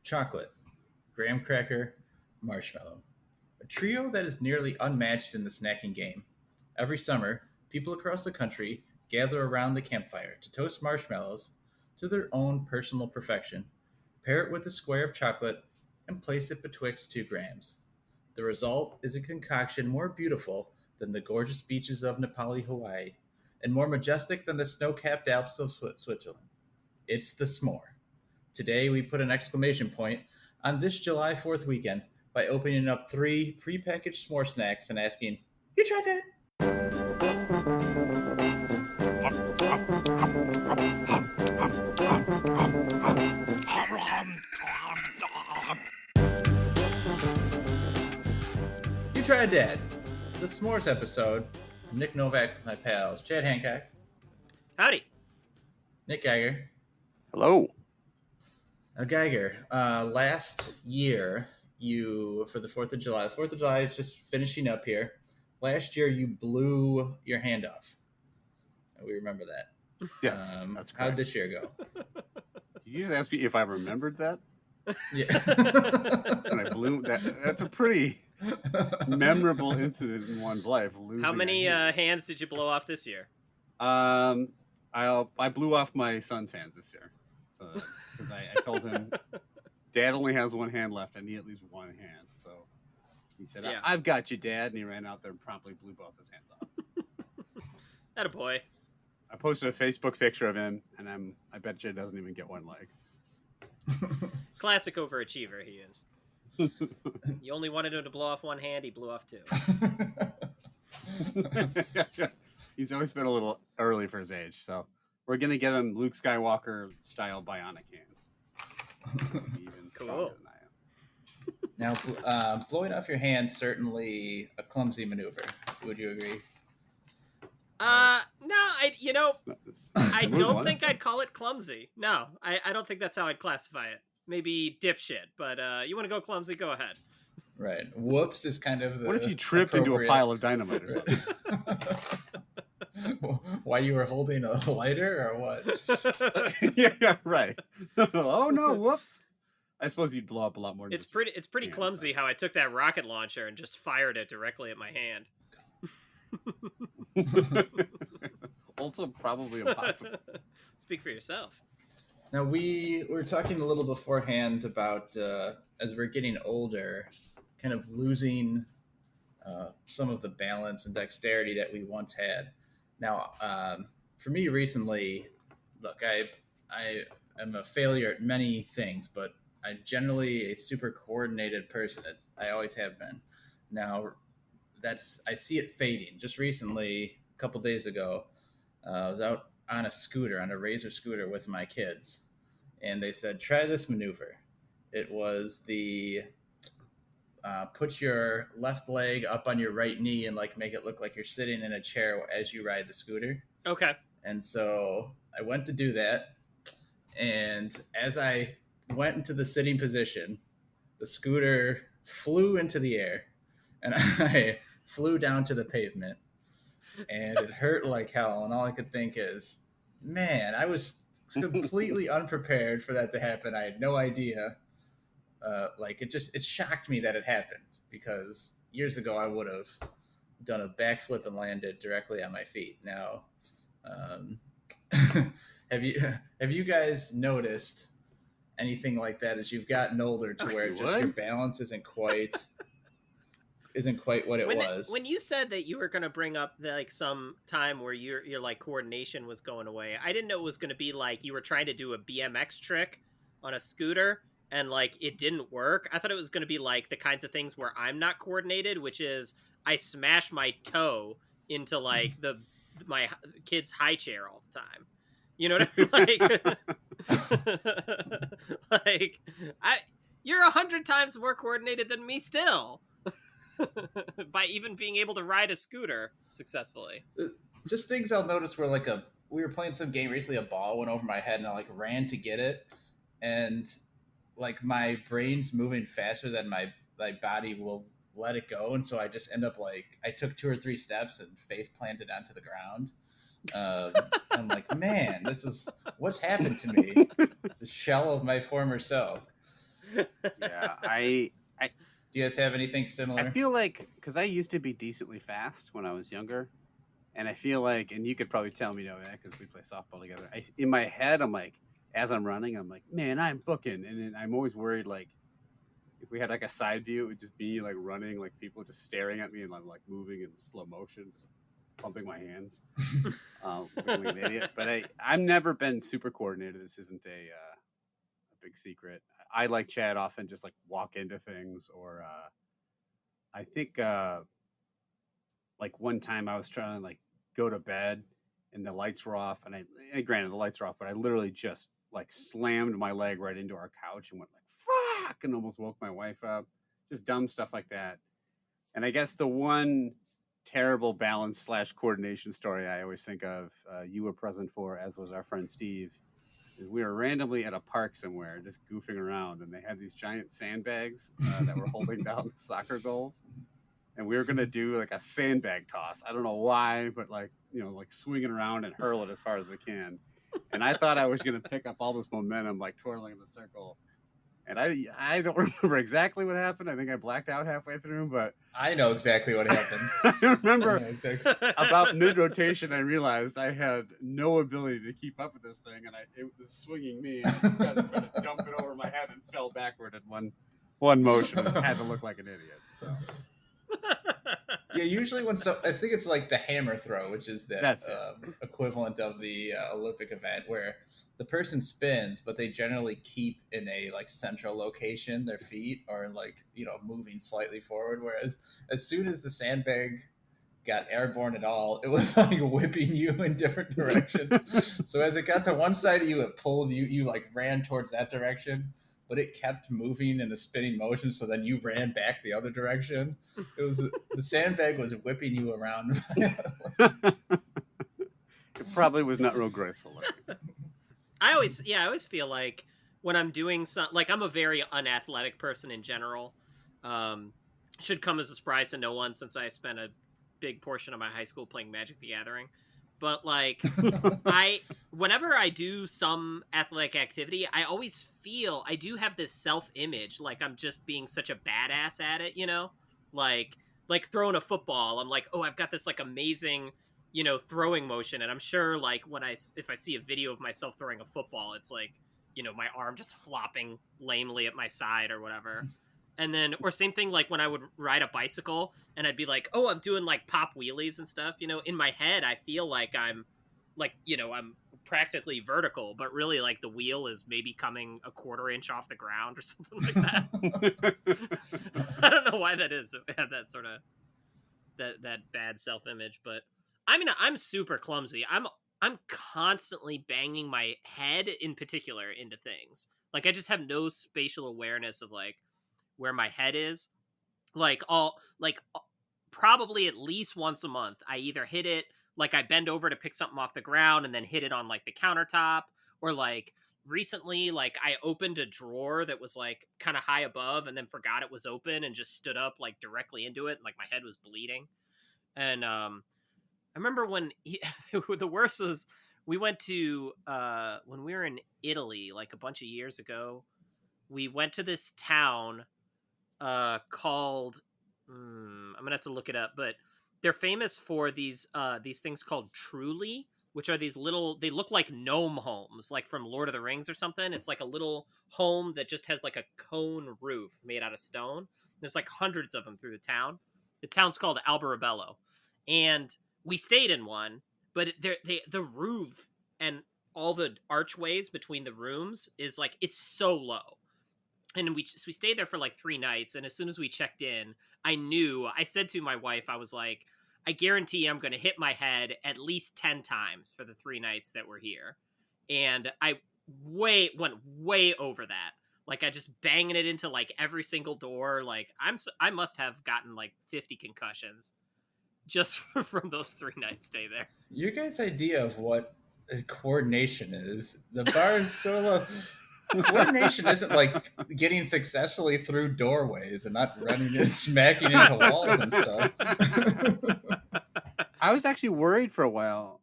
chocolate, graham cracker, marshmallow. A trio that is nearly unmatched in the snacking game. Every summer, people across the country gather around the campfire to toast marshmallows to their own personal perfection, pair it with a square of chocolate, and place it betwixt 2 grams. The result is a concoction more beautiful than the gorgeous beaches of Nepali, Hawaii, and more majestic than the snow-capped Alps of Switzerland. It's the s'more. Today, we put an exclamation point on this July 4th weekend by opening up 3 prepackaged s'more snacks and asking, "You tried that?" You Tried Dat, the s'mores episode. Nick Novak with my pals, Chad Hancock, Howdy. Nick Geiger. Hello. Geiger, last year, for the 4th of July, the 4th of July is just finishing up here. Last year, you blew your hand off. We remember that. Yes, that's correct. How'd this year go? You just asked me if I remembered that? Yeah. And I blew that. That's a pretty memorable incident in one's life. How many hands did you blow off this year? I blew off my son's hands this year. So because I told him, Dad only has one hand left. I need at least one hand. So he said, Yeah. I've got you, Dad. And he ran out there and promptly blew both his hands off. Attaboy. I posted a Facebook picture of him, and I bet you doesn't even get one leg. Classic overachiever he is. You only wanted him to blow off one hand, he blew off 2. He's always been a little early for his age, so we're gonna get him Luke Skywalker style bionic hands. Even Cool. Than I am. Now, blowing off your hand certainly a clumsy maneuver. Would you agree? No, I don't one. think I'd call it clumsy. No, I don't think that's how I'd classify it. Maybe dipshit, but you want to go clumsy, go ahead. Right. Whoops is kind of the What if you tripped into a pile of dynamite or something? Why you were holding a lighter or what? Yeah, right. Oh no, whoops. I suppose you'd blow up a lot more. It's pretty clumsy how I took that rocket launcher and just fired it directly at my hand. Also probably impossible. Speak for yourself. Now, we were talking a little beforehand about, as we're getting older, kind of losing some of the balance and dexterity that we once had. Now, for me recently, look, I am a failure at many things, but I'm generally a super coordinated person. I always have been. Now, I see it fading. Just recently, a couple days ago, I was out on a Razor scooter with my kids, and they said, try this maneuver. It was the put your left leg up on your right knee and make it look like you're sitting in a chair as you ride the scooter. Okay. And so I went to do that, and as I went into the sitting position, the scooter flew into the air, and I flew down to the pavement, and it hurt like hell. And all I could think is, man, I was completely unprepared for that to happen. I had no idea. It shocked me that it happened, because years ago I would have done a backflip and landed directly on my feet. Now, have you guys noticed anything like that as you've gotten older to where just your balance isn't quite what it was? When you said that you were going to bring up some time where your coordination was going away, I didn't know it was going to be like you were trying to do a BMX trick on a scooter and it didn't work. I thought it was going to be like the kinds of things where I'm not coordinated, which is I smash my toe into my kid's high chair all the time. You know what I mean? You're 100 times more coordinated than me still. By even being able to ride a scooter successfully. Just things I'll notice where we were playing some game recently, a ball went over my head and I ran to get it, and my brain's moving faster than my body will let it go, and so I just end up I took 2 or 3 steps and face planted onto the ground. I'm like, man, this is what's happened to me. It's the shell of my former self. Yeah, Do you guys have anything similar? I feel like because I used to be decently fast when I was younger, and I feel like, and you could probably tell me know that because we play softball together. In my head, I'm like, as I'm running, I'm like, man, I'm booking, and then I'm always worried like if we had like a side view, it would just be like running, like people just staring at me, and I'm like moving in slow motion, just pumping my hands, looking like an idiot. But I've never been super coordinated. This isn't a big secret. I like Chad often just like walk into things, or I think like one time I was trying to like go to bed and the lights were off, and granted the lights were off, but I literally just like slammed my leg right into our couch and went like fuck and almost woke my wife up. Just dumb stuff like that. And I guess the one terrible balance slash coordination story I always think of, you were present for, as was our friend Steve, is we were randomly at a park somewhere just goofing around, and they had these giant sandbags that were holding down the soccer goals, and we were gonna do like a sandbag toss. I don't know why, but like like swinging around and hurl it as far as we can. And I thought I was gonna pick up all this momentum, like twirling in the circle. And I don't remember exactly what happened. I think I blacked out halfway through, but I know exactly what happened. I remember exactly. about mid rotation, I realized I had no ability to keep up with this thing, and it was swinging me. And I just got to dump it over my head and fell backward in one motion, and had to look like an idiot. So. Yeah, usually I think it's like the hammer throw, which is That's equivalent of the Olympic event, where the person spins, but they generally keep in a like central location their feet, or like moving slightly forward. Whereas as soon as the sandbag got airborne at all, it was like whipping you in different directions. So as it got to one side of you, it pulled you. You like ran towards that direction, but it kept moving in a spinning motion. So then you ran back the other direction. It was the sandbag was whipping you around. It probably was not real graceful. I always feel like when I'm doing like I'm a very unathletic person in general. Should come as a surprise to no one since I spent a big portion of my high school playing Magic the Gathering. But like whenever I do some athletic activity, I always feel I do have this self-image like I'm just being such a badass at it, like throwing a football. I'm like, oh, I've got this like amazing, throwing motion, and I'm sure like if I see a video of myself throwing a football, it's like, my arm just flopping lamely at my side or whatever. And then, or same thing, like when I would ride a bicycle and I'd be like, oh, I'm doing like pop wheelies and stuff, in my head, I feel like I'm like, I'm practically vertical, but really like the wheel is maybe coming a quarter inch off the ground or something like that. I don't know why that is. I have that sort of, that bad self-image, but I mean, I'm super clumsy. I'm constantly banging my head in particular into things. Like I just have no spatial awareness of like, where my head is. Probably at least once a month I either hit it, like I bend over to pick something off the ground and then hit it on like the countertop, or like recently like I opened a drawer that was like kind of high above and then forgot it was open and just stood up like directly into it, and like my head was bleeding. And I remember when the worst was we went to when we were in Italy like a bunch of years ago. We went to this town called I'm gonna have to look it up, but they're famous for these things called Truly, which are these little, they look like gnome homes, like from Lord of the Rings or something. It's like a little home that just has like a cone roof made out of stone. There's like hundreds of them through the town. The town's called Alberobello, and we stayed in one, but the roof and all the archways between the rooms is like, it's so low. And we stayed there for like 3 nights, and as soon as we checked in, I said to my wife, I was like, I guarantee I'm going to hit my head at least 10 times for the 3 nights that we're here. And I went way over that. Like I just banging it into like every single door. Like I must have gotten like 50 concussions just from those 3 nights stay there. Your guys' idea of what coordination is, the bar is so low. Coordination isn't like getting successfully through doorways and not running and smacking into walls and stuff. I was actually worried for a while.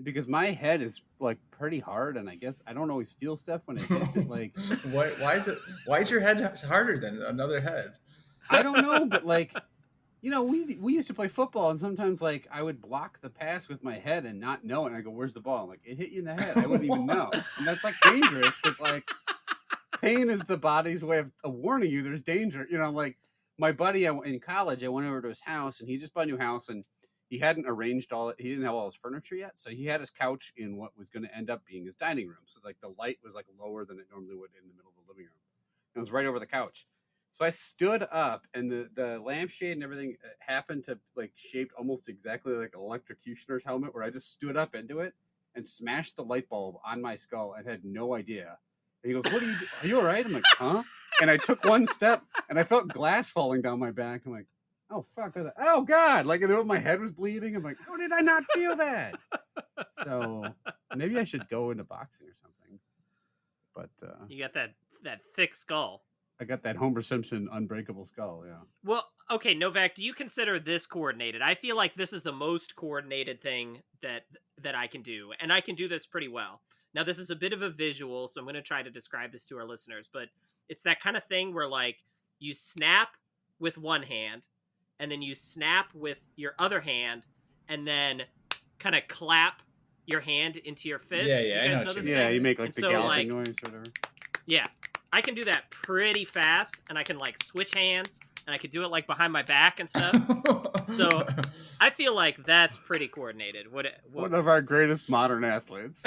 because my head is like pretty hard, and I guess I don't always feel stuff when it hits it. Like, why is your head harder than another head? I don't know, but like, we used to play football, and sometimes like I would block the pass with my head and not know it. And I go, "Where's the ball?" I'm like, it hit you in the head. I wouldn't even know, and that's like dangerous because like pain is the body's way of warning you there's danger. Like my buddy in college, I went over to his house, and he just bought a new house, and he hadn't arranged he didn't have all his furniture yet, so he had his couch in what was going to end up being his dining room. So like the light was like lower than it normally would in the middle of the living room. It was right over the couch. So I stood up, and the lampshade and everything happened to like shaped almost exactly like an electrocutioner's helmet, where I just stood up into it and smashed the light bulb on my skull and had no idea. And he goes, "What are you? Are you all right?" I'm like, "Huh?" And I took one step, and I felt glass falling down my back. I'm like, "Oh fuck! Oh god!" Like my head was bleeding. I'm like, "How did I not feel that?" So maybe I should go into boxing or something. But you got that thick skull. I got that Homer Simpson unbreakable skull. Yeah. Well, okay, Novak, do you consider this coordinated? I feel like this is the most coordinated thing that I can do, and I can do this pretty well. Now, this is a bit of a visual, so I'm going to try to describe this to our listeners, but it's that kind of thing where, like, you snap with one hand, and then you snap with your other hand, and then kind of clap your hand into your fist. Yeah, you guys I know this Yeah, thing? you make like And the so, galloping like, noise or whatever. Yeah, I can do that pretty fast, and I can, like, switch hands, and I could do it, like, behind my back and stuff. So I feel like that's pretty coordinated. One of our greatest modern athletes.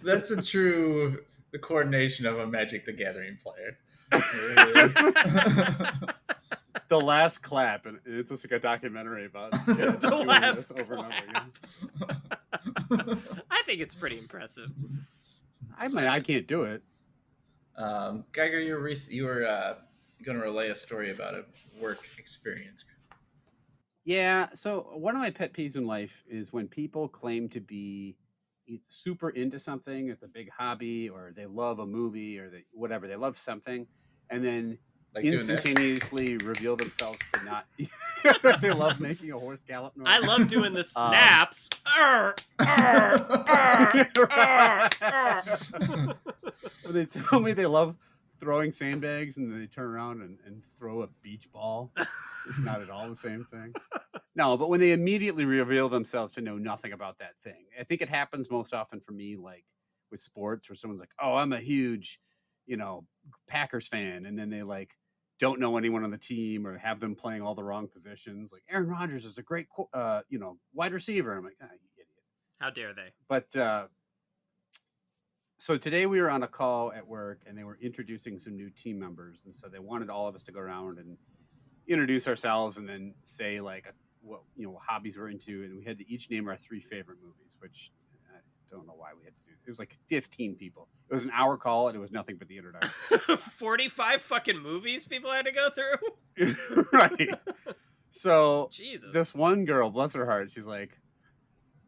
That's the coordination of a Magic the Gathering player. The last clap, and it's just like a documentary about The last this over and over again. I think it's pretty impressive. I can't do it. Geiger, you were going to relay a story about a work experience. Yeah, so one of my pet peeves in life is when people claim to be super into something, it's a big hobby, or they love a movie, or whatever, they love something, and then Like instantaneously reveal themselves to not. They love making a horse gallop noise. I love doing the snaps. They tell me they love throwing sandbags, and then they turn around and throw a beach ball. It's not at all the same thing. No, but when they immediately reveal themselves to know nothing about that thing, I think it happens most often for me, like with sports, where someone's like, "Oh, I'm a huge, Packers fan," and then they like don't know anyone on the team or have them playing all the wrong positions. Like Aaron Rodgers is a great, wide receiver. I'm like, "Ah, you idiot." How dare they? But so today we were on a call at work, and they were introducing some new team members, and so they wanted all of us to go around and introduce ourselves, and then say like what hobbies we're into, and we had to each name our 3 favorite movies, which I don't know why we had to do. It was like 15 people. It was an hour call, and it was nothing but the introduction. 45 fucking movies people had to go through. Right. So Jesus. this one girl, bless her heart, she's like,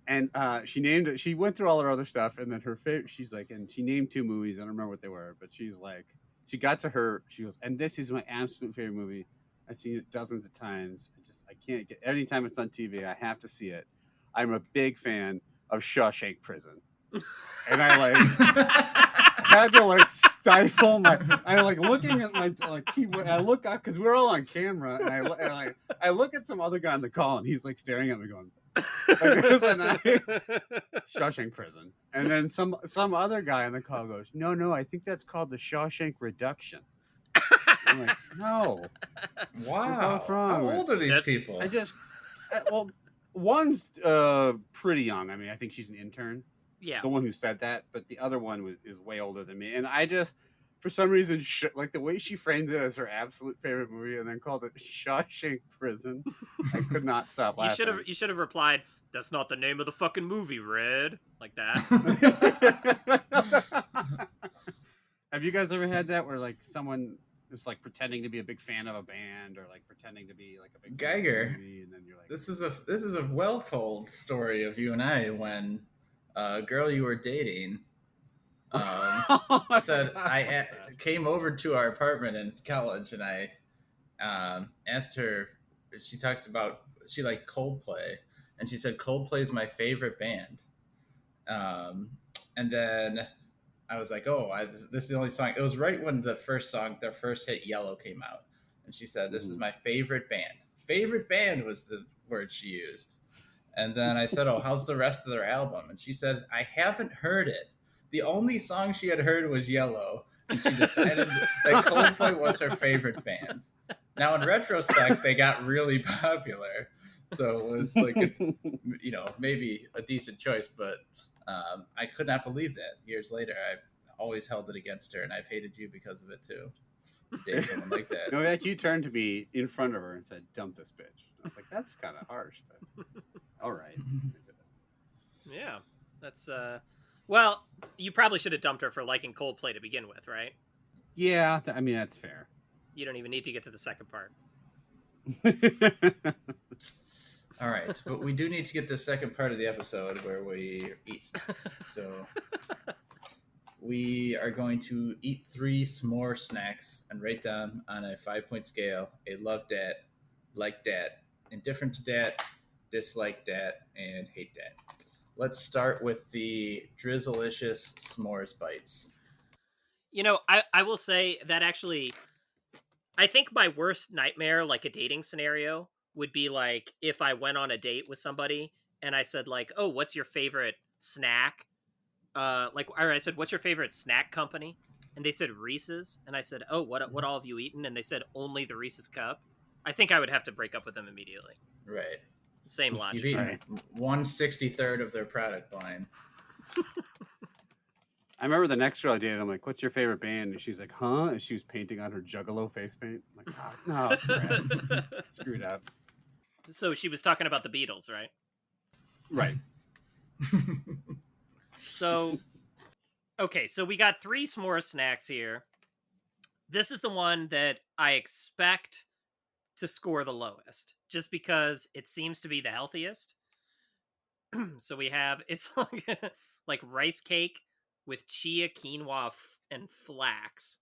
and she went through all her other stuff, and then her favorite, she's like, and she named 2 movies. I don't remember what they were, but she's like, she got to her, she goes, and this is my absolute favorite movie. I've seen it dozens of times. I can't get, anytime it's on TV, I have to see it. I'm a big fan of Shawshank Prison. And I like had to like stifle I like looking at my like keyboard. I look up because we're all on camera, and I look at some other guy on the call, and he's like staring at me going, like this, and Shawshank Prison. And then some other guy on the call goes, no, I think that's called the Shawshank Reduction. I'm like, no. Wow. How old are these people? One's pretty young. I mean, I think she's an intern. Yeah. The one who said that, but the other one is way older than me. And I just, for some reason, like the way she framed it as her absolute favorite movie, and then called it Shawshank Prison, I could not stop laughing. You should have replied, "That's not the name of the fucking movie, Red," like that. Have you guys ever had that where like someone is like pretending to be a big fan of a band, or like pretending to be like a big Geiger? fan of a movie, and then you're like, this is a well told story of you and I when a girl you were dating said I came over to our apartment in college, and I asked her. She talked about she liked Coldplay, and she said Coldplay is my favorite band. And then I was like, oh, this is the only song. It was right when their first hit, Yellow, came out. And she said, this is my favorite band. Favorite band was the word she used. And then I said, oh, how's the rest of their album? And she said, I haven't heard it. The only song she had heard was Yellow. And she decided that Coldplay was her favorite band. Now, in retrospect, they got really popular. So it was like, maybe a decent choice. But I could not believe that years later. I've always held it against her, and I've hated you because of it, too. Date someone like that. No, like you turned to me in front of her and said, dump this bitch. I was like, that's kind of harsh, but all right. Yeah, that's well, you probably should have dumped her for liking Coldplay to begin with, right? Yeah, I mean, that's fair. You don't even need to get to the second part. All right, but we do need to get the second part of the episode where we eat snacks. So we are going to eat 3 s'more snacks and rate them on a 5-point scale. A love dat, like dat, indifferent to dat, dislike dat, and hate dat. Let's start with the Drizzilicious S'mores Bites. I will say that actually, I think my worst nightmare, like a dating scenario, would be like if I went on a date with somebody and I said like, oh, what's your favorite snack? I said, what's your favorite snack company? And they said Reese's. And I said, oh, what all have you eaten? And they said only the Reese's cup. I think I would have to break up with them immediately. Right. Same logic. You've eaten 1/63 of their product line. I remember the next girl I dated, I'm like, what's your favorite band? And she's like, huh? And she was painting on her Juggalo face paint. I'm like, oh, crap. Screwed up. So she was talking about the Beatles, right? Right. So we got 3 s'more snacks here. This is the one that I expect to score the lowest, just because it seems to be the healthiest. So we have, it's like rice cake with chia, quinoa, and flax.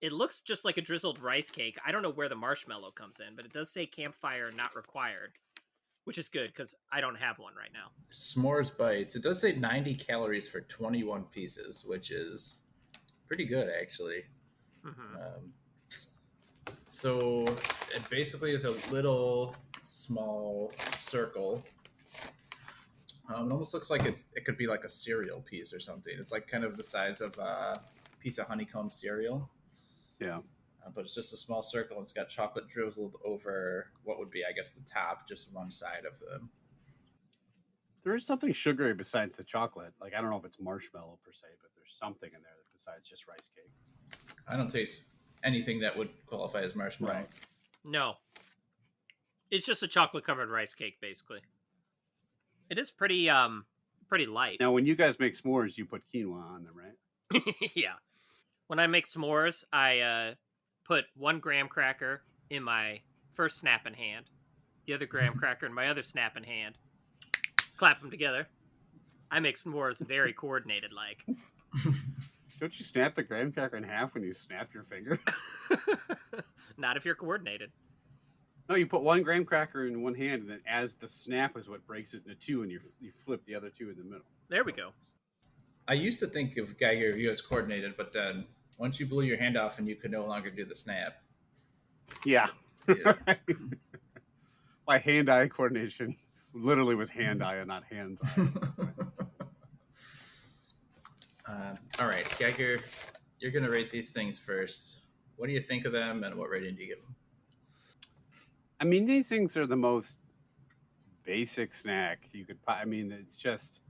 It looks just like a drizzled rice cake. I don't know where the marshmallow comes in, but it does say campfire not required, which is good because I don't have one right now. S'mores Bites. It does say 90 calories for 21 pieces, which is pretty good, actually. Mm-hmm. So it basically is a little small circle. It almost looks like it could be like a cereal piece or something. It's like kind of the size of a piece of honeycomb cereal. Yeah. But it's just a small circle, and it's got chocolate drizzled over what would be, I guess, the top, just one side of them. There is something sugary besides the chocolate. Like, I don't know if it's marshmallow per se, but there's something in there besides just rice cake. I don't taste anything that would qualify as marshmallow. Right. No. It's just a chocolate-covered rice cake, basically. It is pretty light. Now, when you guys make s'mores, you put quinoa on them, right? Yeah. When I make s'mores, I put 1 graham cracker in my first snapping hand, the other graham cracker in my other snapping hand, clap them together. I make s'mores very coordinated, like. Don't you snap the graham cracker in half when you snap your finger? Not if you're coordinated. No, you put 1 graham cracker in one hand, and then as the snap is what breaks it into 2, and you flip the other 2 in the middle. There we go. I used to think of Geiger Review as coordinated, but then once you blew your hand off and you could no longer do the snap. Yeah. My hand-eye coordination literally was hand-eye and not hands-eye. All right, Geiger, you're going to rate these things first. What do you think of them, and what rating do you give them? I mean, these things are the most basic snack you could. I mean, it's just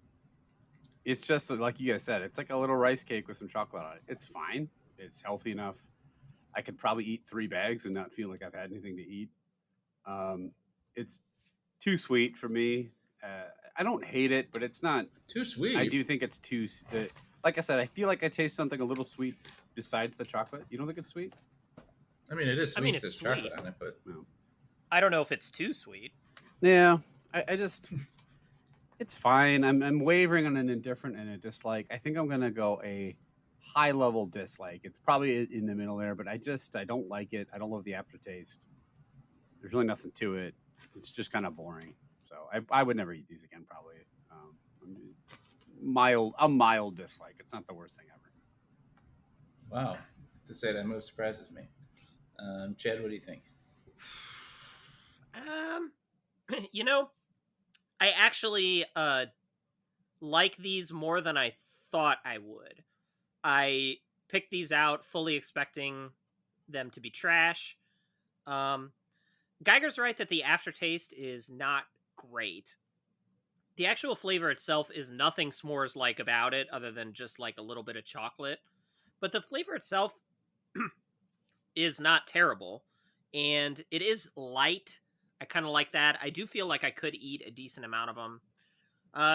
like you guys said. It's like a little rice cake with some chocolate on it. It's fine. It's healthy enough. I could probably eat 3 bags and not feel like I've had anything to eat. It's too sweet for me. I don't hate it, but it's not too sweet. I do think it's too. Like I said, I feel like I taste something a little sweet besides the chocolate. You don't think it's sweet? I mean, it is sweet. It's there's sweet. chocolate on it, but no. I don't know if it's too sweet. Yeah, I just, it's fine. I'm wavering on an indifferent and a dislike. I think I'm gonna go a high level dislike. It's probably in the middle there, but I don't like it. I don't love the aftertaste. There's really nothing to it. It's just kind of boring. So I would never eat these again, probably. A mild dislike. It's not the worst thing ever. Wow. To say that move surprises me. Chad, what do you think? You know, I actually like these more than I thought I would. I picked these out fully expecting them to be trash. Geiger's right that the aftertaste is not great. The actual flavor itself is nothing s'mores like about it other than just like a little bit of chocolate. But the flavor itself is not terrible. And it is light. I kind of like that. I do feel like I could eat a decent amount of them.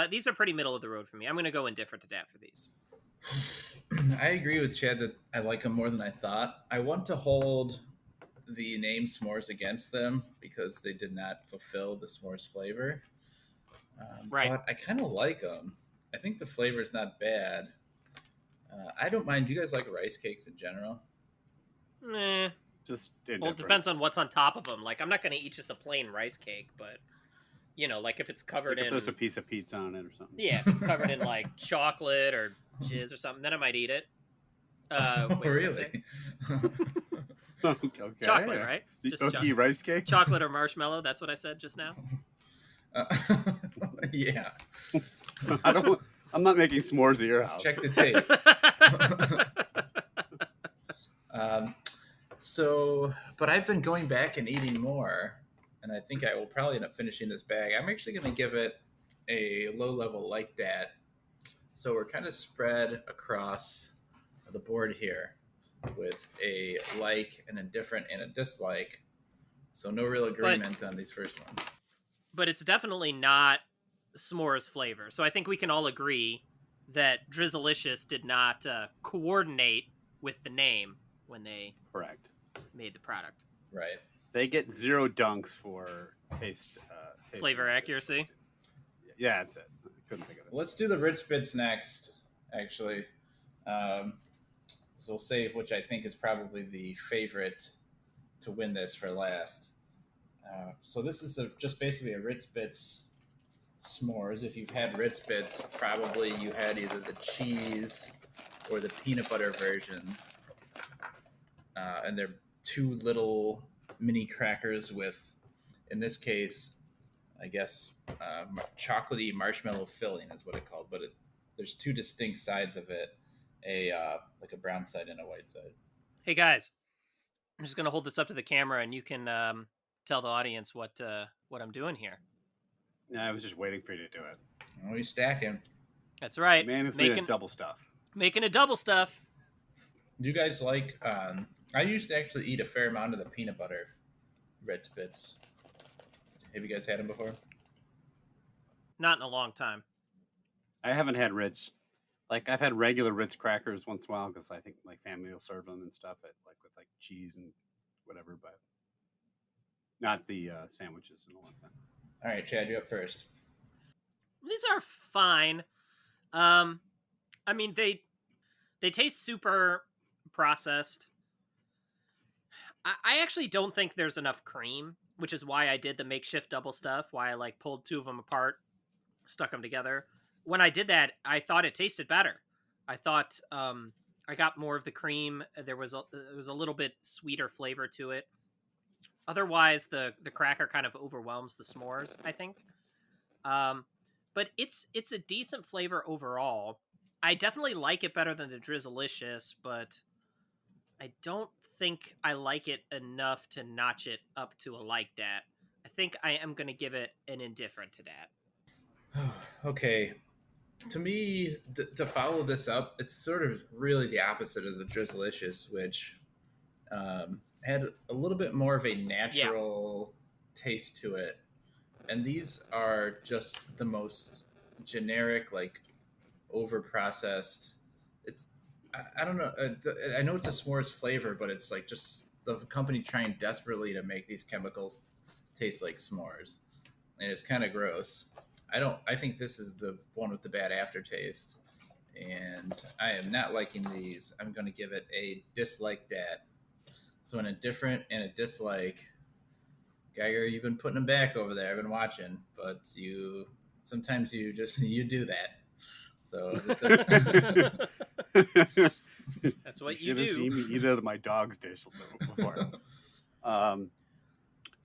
These are pretty middle of the road for me. I'm going to go indifferent to that for these. I agree with Chad that I like them more than I thought. I want to hold the name s'mores against them because they did not fulfill the s'mores flavor. Right. But I kind of like them. I think the flavor is not bad. I don't mind. Do you guys like rice cakes in general? Just Well, it depends on what's on top of them. Like, I'm not going to eat just a plain rice cake, but you know, like if it's covered if in, there's a piece of pizza on it or something. Yeah, if it's covered in like chocolate or jizz or something, then I might eat it. Wait, really? Okay. Chocolate, right? Just cookie rice cake. Chocolate or marshmallow. That's what I said just now. Yeah. I'm not making s'mores at your house. Check the tape. But I've been going back and eating more, and I think I will probably end up finishing this bag. I'm actually going to give it a low level like that. So we're kind of spread across the board here with a like, an indifferent, and a dislike. So no real agreement on these first ones. But it's definitely not s'mores flavor. So I think we can all agree that Drizzilicious did not coordinate with the name when they made the product. Right. They get 0 dunks for taste flavor accuracy. Yeah, that's it. I couldn't think of it. Let's do the Ritz Bits next, actually. So we'll save, which I think is probably the favorite to win this for last. So this is just basically a Ritz Bits s'mores. If you've had Ritz Bits, probably you had either the cheese or the peanut butter versions. And they're 2 little mini crackers with, in this case, I guess, chocolatey marshmallow filling is what it's called. But there's 2 distinct sides of it, like a brown side and a white side. Hey guys, I'm just gonna hold this up to the camera, and you can tell the audience what I'm doing here. Yeah, I was just waiting for you to do it. Oh, he's stacking. That's right. Man is making double stuff. Making a double stuff. Do you guys like? I used to actually eat a fair amount of the peanut butter Ritz Bits. Have you guys had them before? Not in a long time. I haven't had Ritz. Like I've had regular Ritz crackers once in a while because I think like family will serve them and stuff with cheese and whatever, but not the sandwiches in a long time. All right, Chad, you're up first. These are fine. I mean they taste super processed. I actually don't think there's enough cream, which is why I did the makeshift double stuff, why I pulled 2 of them apart, stuck them together. When I did that, I thought it tasted better. I thought I got more of the cream. There was a little bit sweeter flavor to it. Otherwise, the cracker kind of overwhelms the s'mores, I think. But it's a decent flavor overall. I definitely like it better than the Drizzilicious, but I don't think I like it enough to notch it up to a like that. I think I am going to give it an indifferent to that. Okay. To me, to follow this up, it's sort of really the opposite of the Drizzilicious, which had a little bit more of a natural taste to it. And these are just the most generic, over-processed. It's, I don't know. I know it's a s'mores flavor, but it's just the company trying desperately to make these chemicals taste like s'mores. And it's kind of gross. I think this is the one with the bad aftertaste, and I am not liking these. I'm going to give it a dislike that. So an indifferent and a dislike. Geiger, you've been putting them back over there. I've been watching, but sometimes you do that. So that's what you you should do. have seen me eat out of my dog's dish before.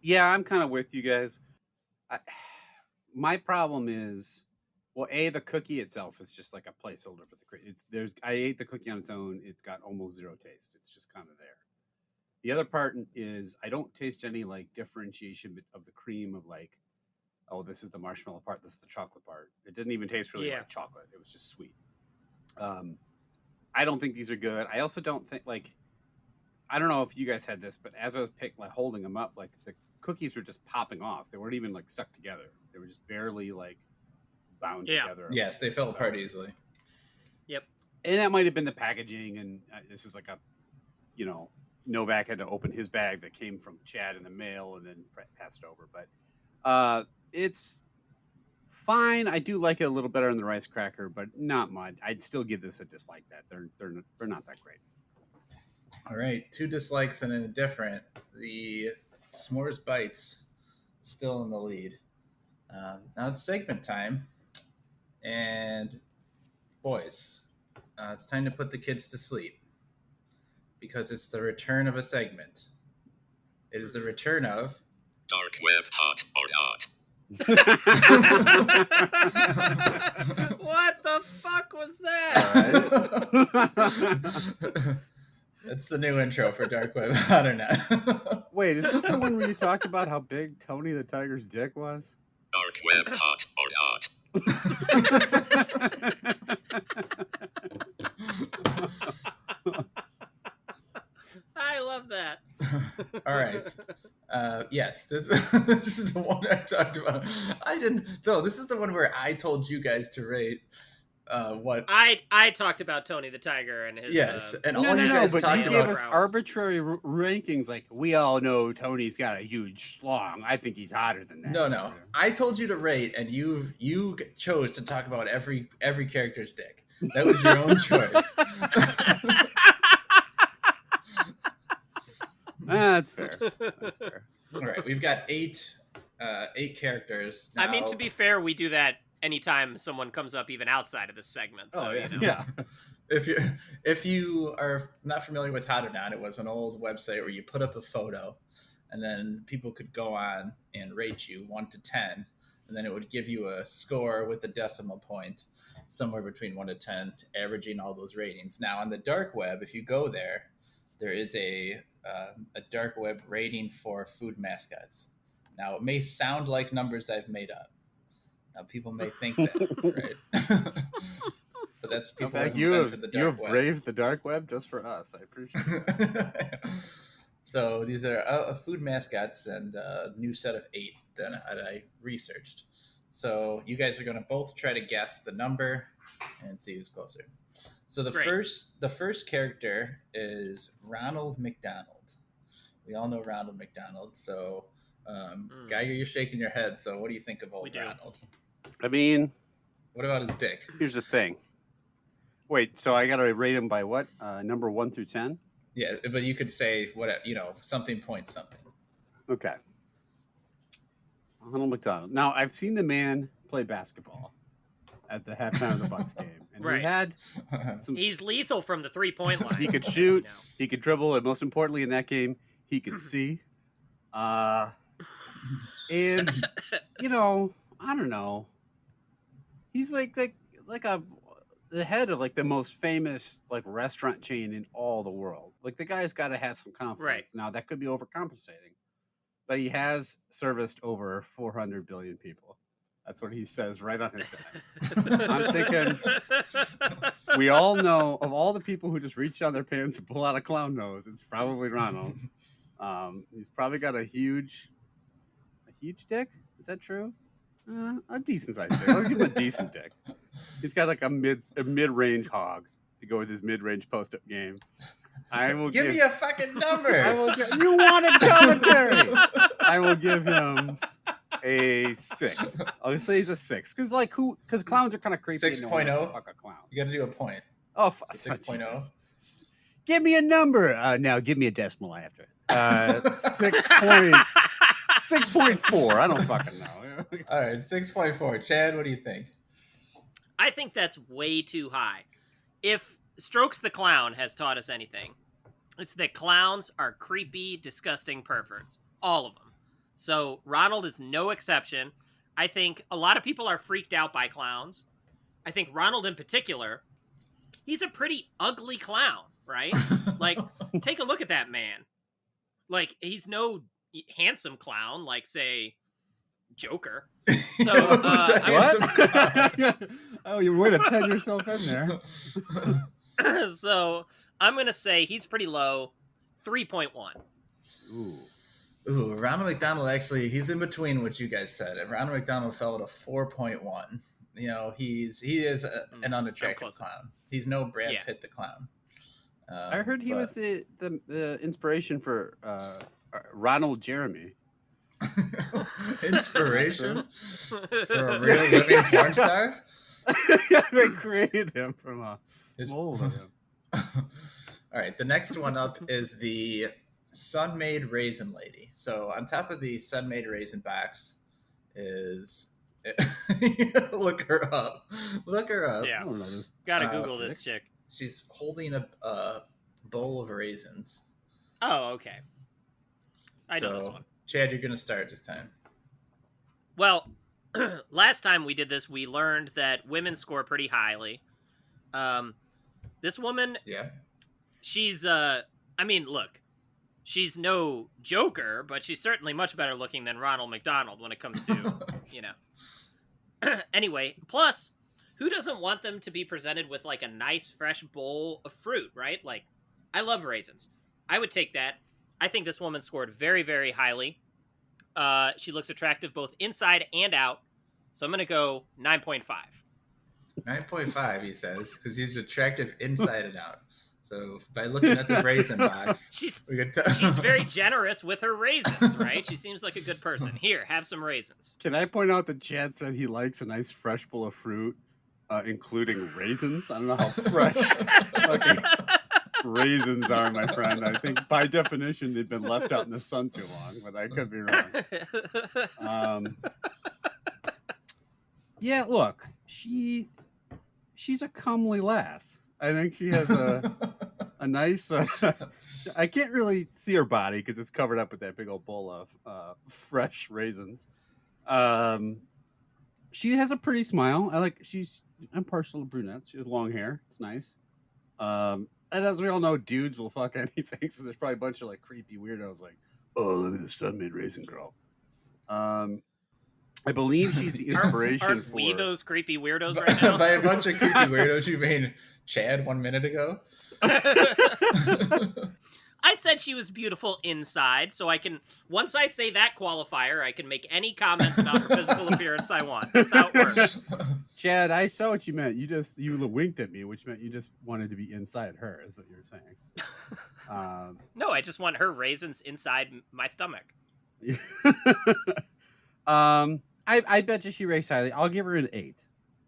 Yeah, I'm kind of with you guys. My problem is, well, the cookie itself is just like a placeholder for the cream. I ate the cookie on its own. It's got almost zero taste. It's just kind of there. The other part is I don't taste any like differentiation of the cream of like, oh, this is the marshmallow part, this is the chocolate part. It didn't even taste really like chocolate. It was just sweet. I don't think these are good. I also don't think I don't know if you guys had this, but as I was holding them up, like the cookies were just popping off. They weren't even like stuck together. They were just barely like bound together. Yes, they fell apart easily. Yep. And that might have been the packaging. And this is like Novak had to open his bag that came from Chad in the mail and then passed over. But it's fine. I do like it a little better than the rice cracker, but not much. I'd still give this a dislike. They're not that great. All right, 2 dislikes and an indifferent. The S'mores Bites still in the lead. Now it's segment time, and boys, it's time to put the kids to sleep because it's the return of a segment. It is the return of Dark Web Hot or Not. What the fuck was that? That's the new intro for Dark Web Hot or Not. Wait, is this the one where you talked about how big Tony the Tiger's dick was? Dark Web Hot or Not. I love that. All right. Yes, this is the one I talked about. This is the one where I told you guys to rate what I talked about Tony the Tiger and his and all you guys talked you about gave us arbitrary rankings. Like, we all know Tony's got a huge schlong. I think he's hotter than that. No, I told you to rate, and you chose to talk about every character's dick. That was your own choice. That's fair. All right, we've got eight characters now. I mean, to be fair, we do that anytime someone comes up even outside of this segment. So, yeah. If you are not familiar with Hot or Not, it was an old website where you put up a photo, and then people could go on and rate you 1 to 10, and then it would give you a score with a decimal point, somewhere between 1 to 10, averaging all those ratings. Now, on the dark web, if you go there is a dark web rating for food mascots. Now, it may sound like numbers I've made up. Now, people may think that, right? But that's people. In fact, you have braved the dark web just for us. I appreciate it. So these are food mascots and a new set of 8 that I researched. So you guys are going to both try to guess the number and see who's closer. So the first character is Ronald McDonald. We all know Ronald McDonald. So, Geiger, you're shaking your head. So what do you think of old Ronald? I mean, what about his dick? Here's the thing. Wait, so I got to rate him by what? Number 1 through 10? Yeah, but you could say something point something. Okay. Ronald McDonald. Now, I've seen the man play basketball at the halftime of the Bucks game, and he had he's lethal from the 3-point line. He could shoot, he could dribble, and most importantly in that game, he could see. And I don't know. He's like the head of like the most famous like restaurant chain in all the world. Like, the guy's got to have some confidence. Right. Now, that could be overcompensating, but he has serviced over 400 billion people. That's what he says right on his side. I'm thinking, we all know of all the people who just reach down their pants and pull out a clown nose, it's probably Ronald. He's probably got a huge dick. Is that true? A decent sized dick. I'll give him a decent dick. He's got like a mid-range hog to go with his mid-range post-up game. I will give me a fucking number. You wanted commentary. I will give him a 6. I'll say he's a 6 because clowns are kind of creepy. 6.0. Fuck a clown. You got to do a point. Oh, so 6.0. Give me a number. Now give me a decimal after it. 6 6.4. I don't fucking know. All right, 6.4. Chad, what do you think? I think that's way too high. If Strokes the Clown has taught us anything, it's that clowns are creepy, disgusting perverts. All of them. So Ronald is no exception. I think a lot of people are freaked out by clowns. I think Ronald in particular, he's a pretty ugly clown, right? Like, take a look at that man. Like, he's no handsome clown, like, say, Joker. So, what? Oh, you're way to pen yourself in there. So, I'm going to say he's pretty low, 3.1. Ooh, Ronald McDonald, actually, he's in between what you guys said. Ronald McDonald fell at a 4.1. You know, he is an unattractive clown. He's no Brad Pitt the clown. I heard he was the inspiration for Ronald Jeremy. Inspiration for a real living porn star? They created him from a mold of him. All right, the next one up is the Sun-Made Raisin Lady. So on top of the Sun-Made Raisin box is... Look her up. Yeah, gotta Google this chick. She's holding a bowl of raisins. Oh, okay. I know this one. Chad, you're gonna start this time. Well, last time we did this, we learned that women score pretty highly. This woman, she's I mean, look, she's no Joker, but she's certainly much better looking than Ronald McDonald when it comes to, you know. Anyway, plus, who doesn't want them to be presented with like a nice fresh bowl of fruit, right? Like, I love raisins. I would take that. I think this woman scored very, very highly. She looks attractive both inside and out. So I'm going to go 9.5. 9.5, he says, because he's attractive inside and out. So by looking at the raisin box, she's very generous with her raisins, right? She seems like a good person. Here, have some raisins. Can I point out that Chad said he likes a nice fresh bowl of fruit, including raisins? I don't know how fresh raisins are, my friend. I think by definition they've been left out in the sun too long, but I could be wrong. Yeah, look, she's a comely lass. I think she has a nice. I can't really see her body because it's covered up with that big old bowl of fresh raisins. She has a pretty smile. I'm partial to brunettes. She has long hair. It's nice. And as we all know, dudes will fuck anything. So there's probably a bunch of like creepy weirdos like, oh, look at the Sun-Made Raisin girl. I believe she's the inspiration aren't for... we those creepy weirdos right now? By a bunch of creepy weirdos, you mean Chad 1 minute ago? I said she was beautiful inside, so I can... Once I say that qualifier, I can make any comments about her physical appearance I want. That's how it works. Chad, I saw what you meant. You winked at me, which meant you just wanted to be inside her, is what you were saying. No, I just want her raisins inside my stomach. I bet you she ranks highly. I'll give her an 8.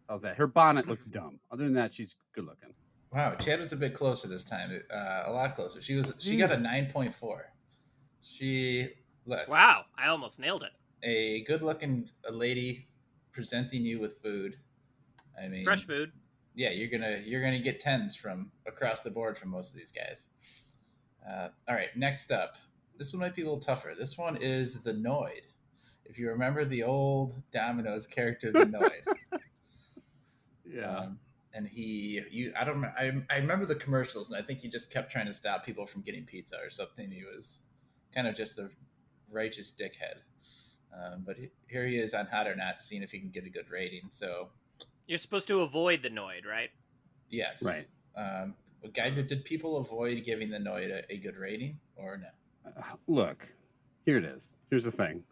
How's that? Her bonnet looks dumb. Other than that, she's good looking. Wow, Chad was a bit closer this time. A lot closer. She got a 9.4. Wow, I almost nailed it. A good looking lady presenting you with food. I mean, fresh food. Yeah, you're gonna get 10s from across the board from most of these guys. All right, next up. This one might be a little tougher. This one is the Noid. If you remember the old Domino's character, the Noid. Yeah. And I remember the commercials, and I think he just kept trying to stop people from getting pizza or something. He was kind of just a righteous dickhead. But here he is on Hot or Not, seeing if he can get a good rating. So you're supposed to avoid the Noid, right? Yes. Right. Did people avoid giving the Noid a good rating or no? Look, here it is. Here's the thing.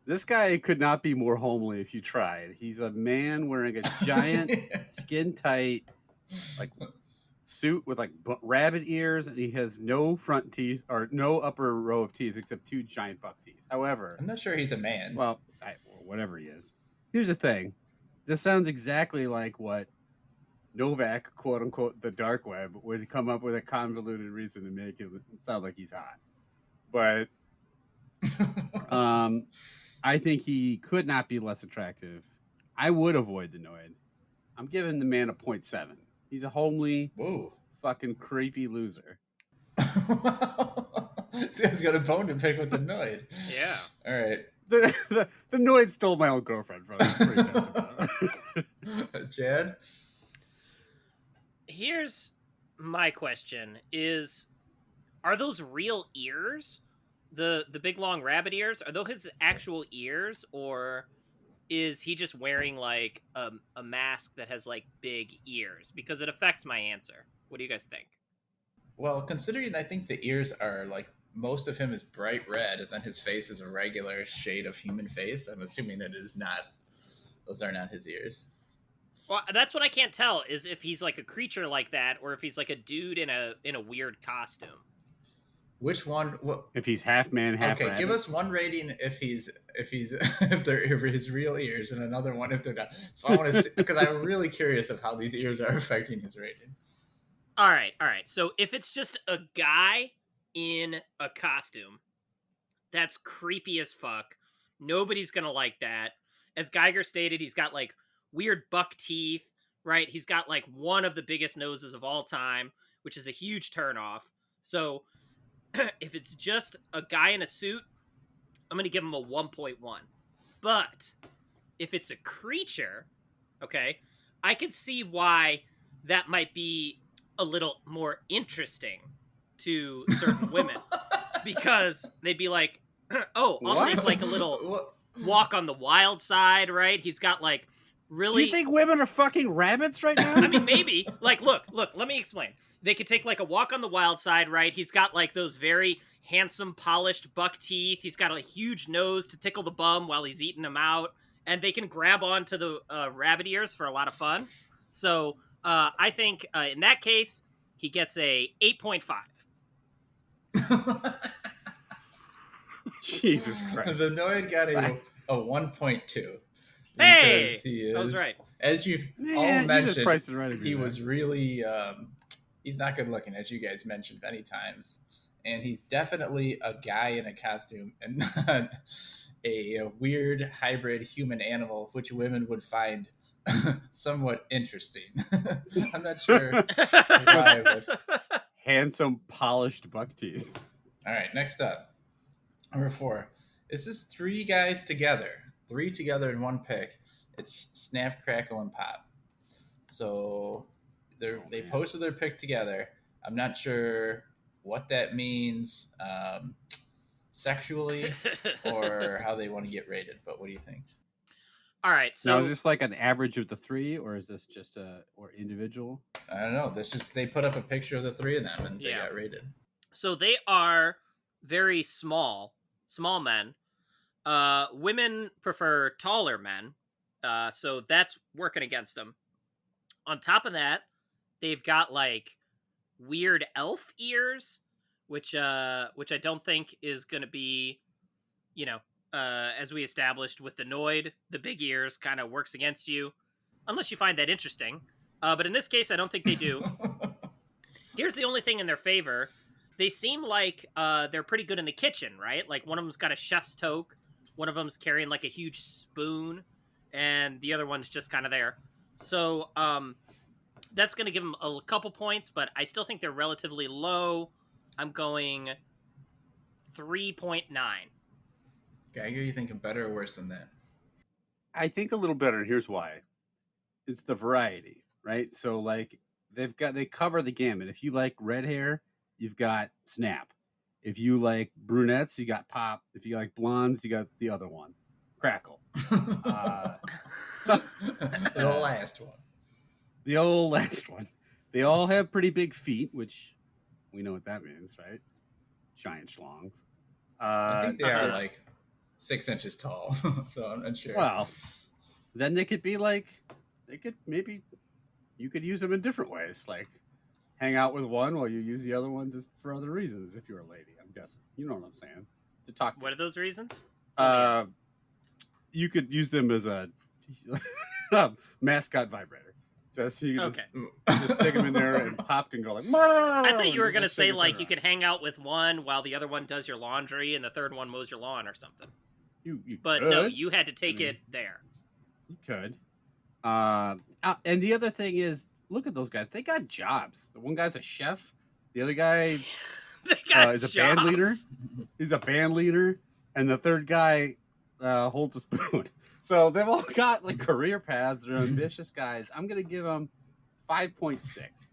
This guy could not be more homely if you tried. He's a man wearing a giant, skin-tight, like suit with like rabbit ears, and he has no front teeth or no upper row of teeth except 2 giant buck teeth. However, I'm not sure he's a man. Well, whatever he is. Here's the thing. This sounds exactly like what Novak, quote unquote, the dark web, would come up with a convoluted reason to make it sound like he's hot. But I think he could not be less attractive. I would avoid the Noid. I'm giving the man a 0.7. He's a homely, Whoa. fucking creepy loser. This guy's got a bone to pick with the Noid. Yeah. All right. The Noid stole my old girlfriend from me. I'm pretty pissed about it. Chad? Here's my question: are those real ears? The big long rabbit ears? Are those his actual ears, or is he just wearing like a mask that has like big ears? Because it affects my answer. What do you guys think? Well, considering I think the ears are like most of him is bright red, and then his face is a regular shade of human face, I'm assuming that it is not. Those are not his ears. Well, that's what I can't tell is if he's like a creature like that, or if he's like a dude in a weird costume. Which one? What? If he's half man, half Okay, rabbit. give us one rating if they're his real ears, and another one if they're not. So I want to because I'm really curious of how these ears are affecting his rating. All right. So if it's just a guy in a costume, that's creepy as fuck. Nobody's gonna like that. As Geiger stated, he's got like weird buck teeth, right? He's got like one of the biggest noses of all time, which is a huge turnoff. So if it's just a guy in a suit, I'm going to give him a 1.1. But if it's a creature, okay, I can see why that might be a little more interesting to certain women. Because they'd be like, oh, I'll take like a little walk on the wild side, right? He's got like really... Do you think women are fucking rabbits right now? I mean, maybe. Like, look, let me explain. They could take like a walk on the wild side, right? He's got like those very handsome, polished buck teeth. He's got a huge nose to tickle the bum while he's eating them out. And they can grab onto the rabbit ears for a lot of fun. So I think in that case, he gets a 8.5. Jesus Christ. The Noid got a 1.2. Hey! He is, I was right. As you all mentioned, right he was really... he's not good looking, as you guys mentioned many times. And he's definitely a guy in a costume and not a weird hybrid human animal, which women would find somewhat interesting. I'm not sure why I would. Handsome, polished buck teeth. All right, next up. Number 4. This is 3 guys together. 3 together in one pick. It's Snap, Crackle, and Pop. So they posted their pick together. I'm not sure what that means sexually or how they want to get rated, but what do you think? All right, so now is this like an average of the 3, or is this just or individual? I don't know. They put up a picture of the 3 of them and they got rated. So they are very small men. Women prefer taller men, so that's working against them. On top of that, they've got like weird elf ears, which I don't think is going to be, as we established with the Noid, the big ears kind of works against you, unless you find that interesting. But in this case, I don't think they do. Here's the only thing in their favor. They seem like they're pretty good in the kitchen, right? Like one of them's got a chef's toque, one of them's carrying like a huge spoon, and the other one's just kind of there. So that's going to give them a couple points, but I still think they're relatively low. I'm going 3.9. Geiger, you thinking better or worse than that? I think a little better, and here's why. It's the variety, right? So like they cover the gamut. If you like red hair, you've got Snap. If you like brunettes, you got Pop. If you like blondes, you got the other one, Crackle. The last one. The old last one. They all have pretty big feet, which we know what that means, right? Giant schlongs. I think they are like 6 inches tall, so I'm not sure. Well, then they could be like, you could use them in different ways, like hang out with one while you use the other one just for other reasons. If you're a lady, I'm guessing. You know what I'm saying? To talk. What are those reasons? You could use them as a mascot vibrator. Just so you can Okay. just stick them in there and Pop can go like. I thought you were just, gonna say shake his like head you around. could hang out with one while the other one does your laundry and the third one mows your lawn or something. You But could. no, you had to take mean- it there. You could. And the other thing is, look at those guys. They got jobs. The one guy's a chef. The other guy They got is a band leader. jobs. He's a band leader, and the third guy holds a spoon. So they've all got like career paths. They're ambitious guys. I'm gonna give them 5.6.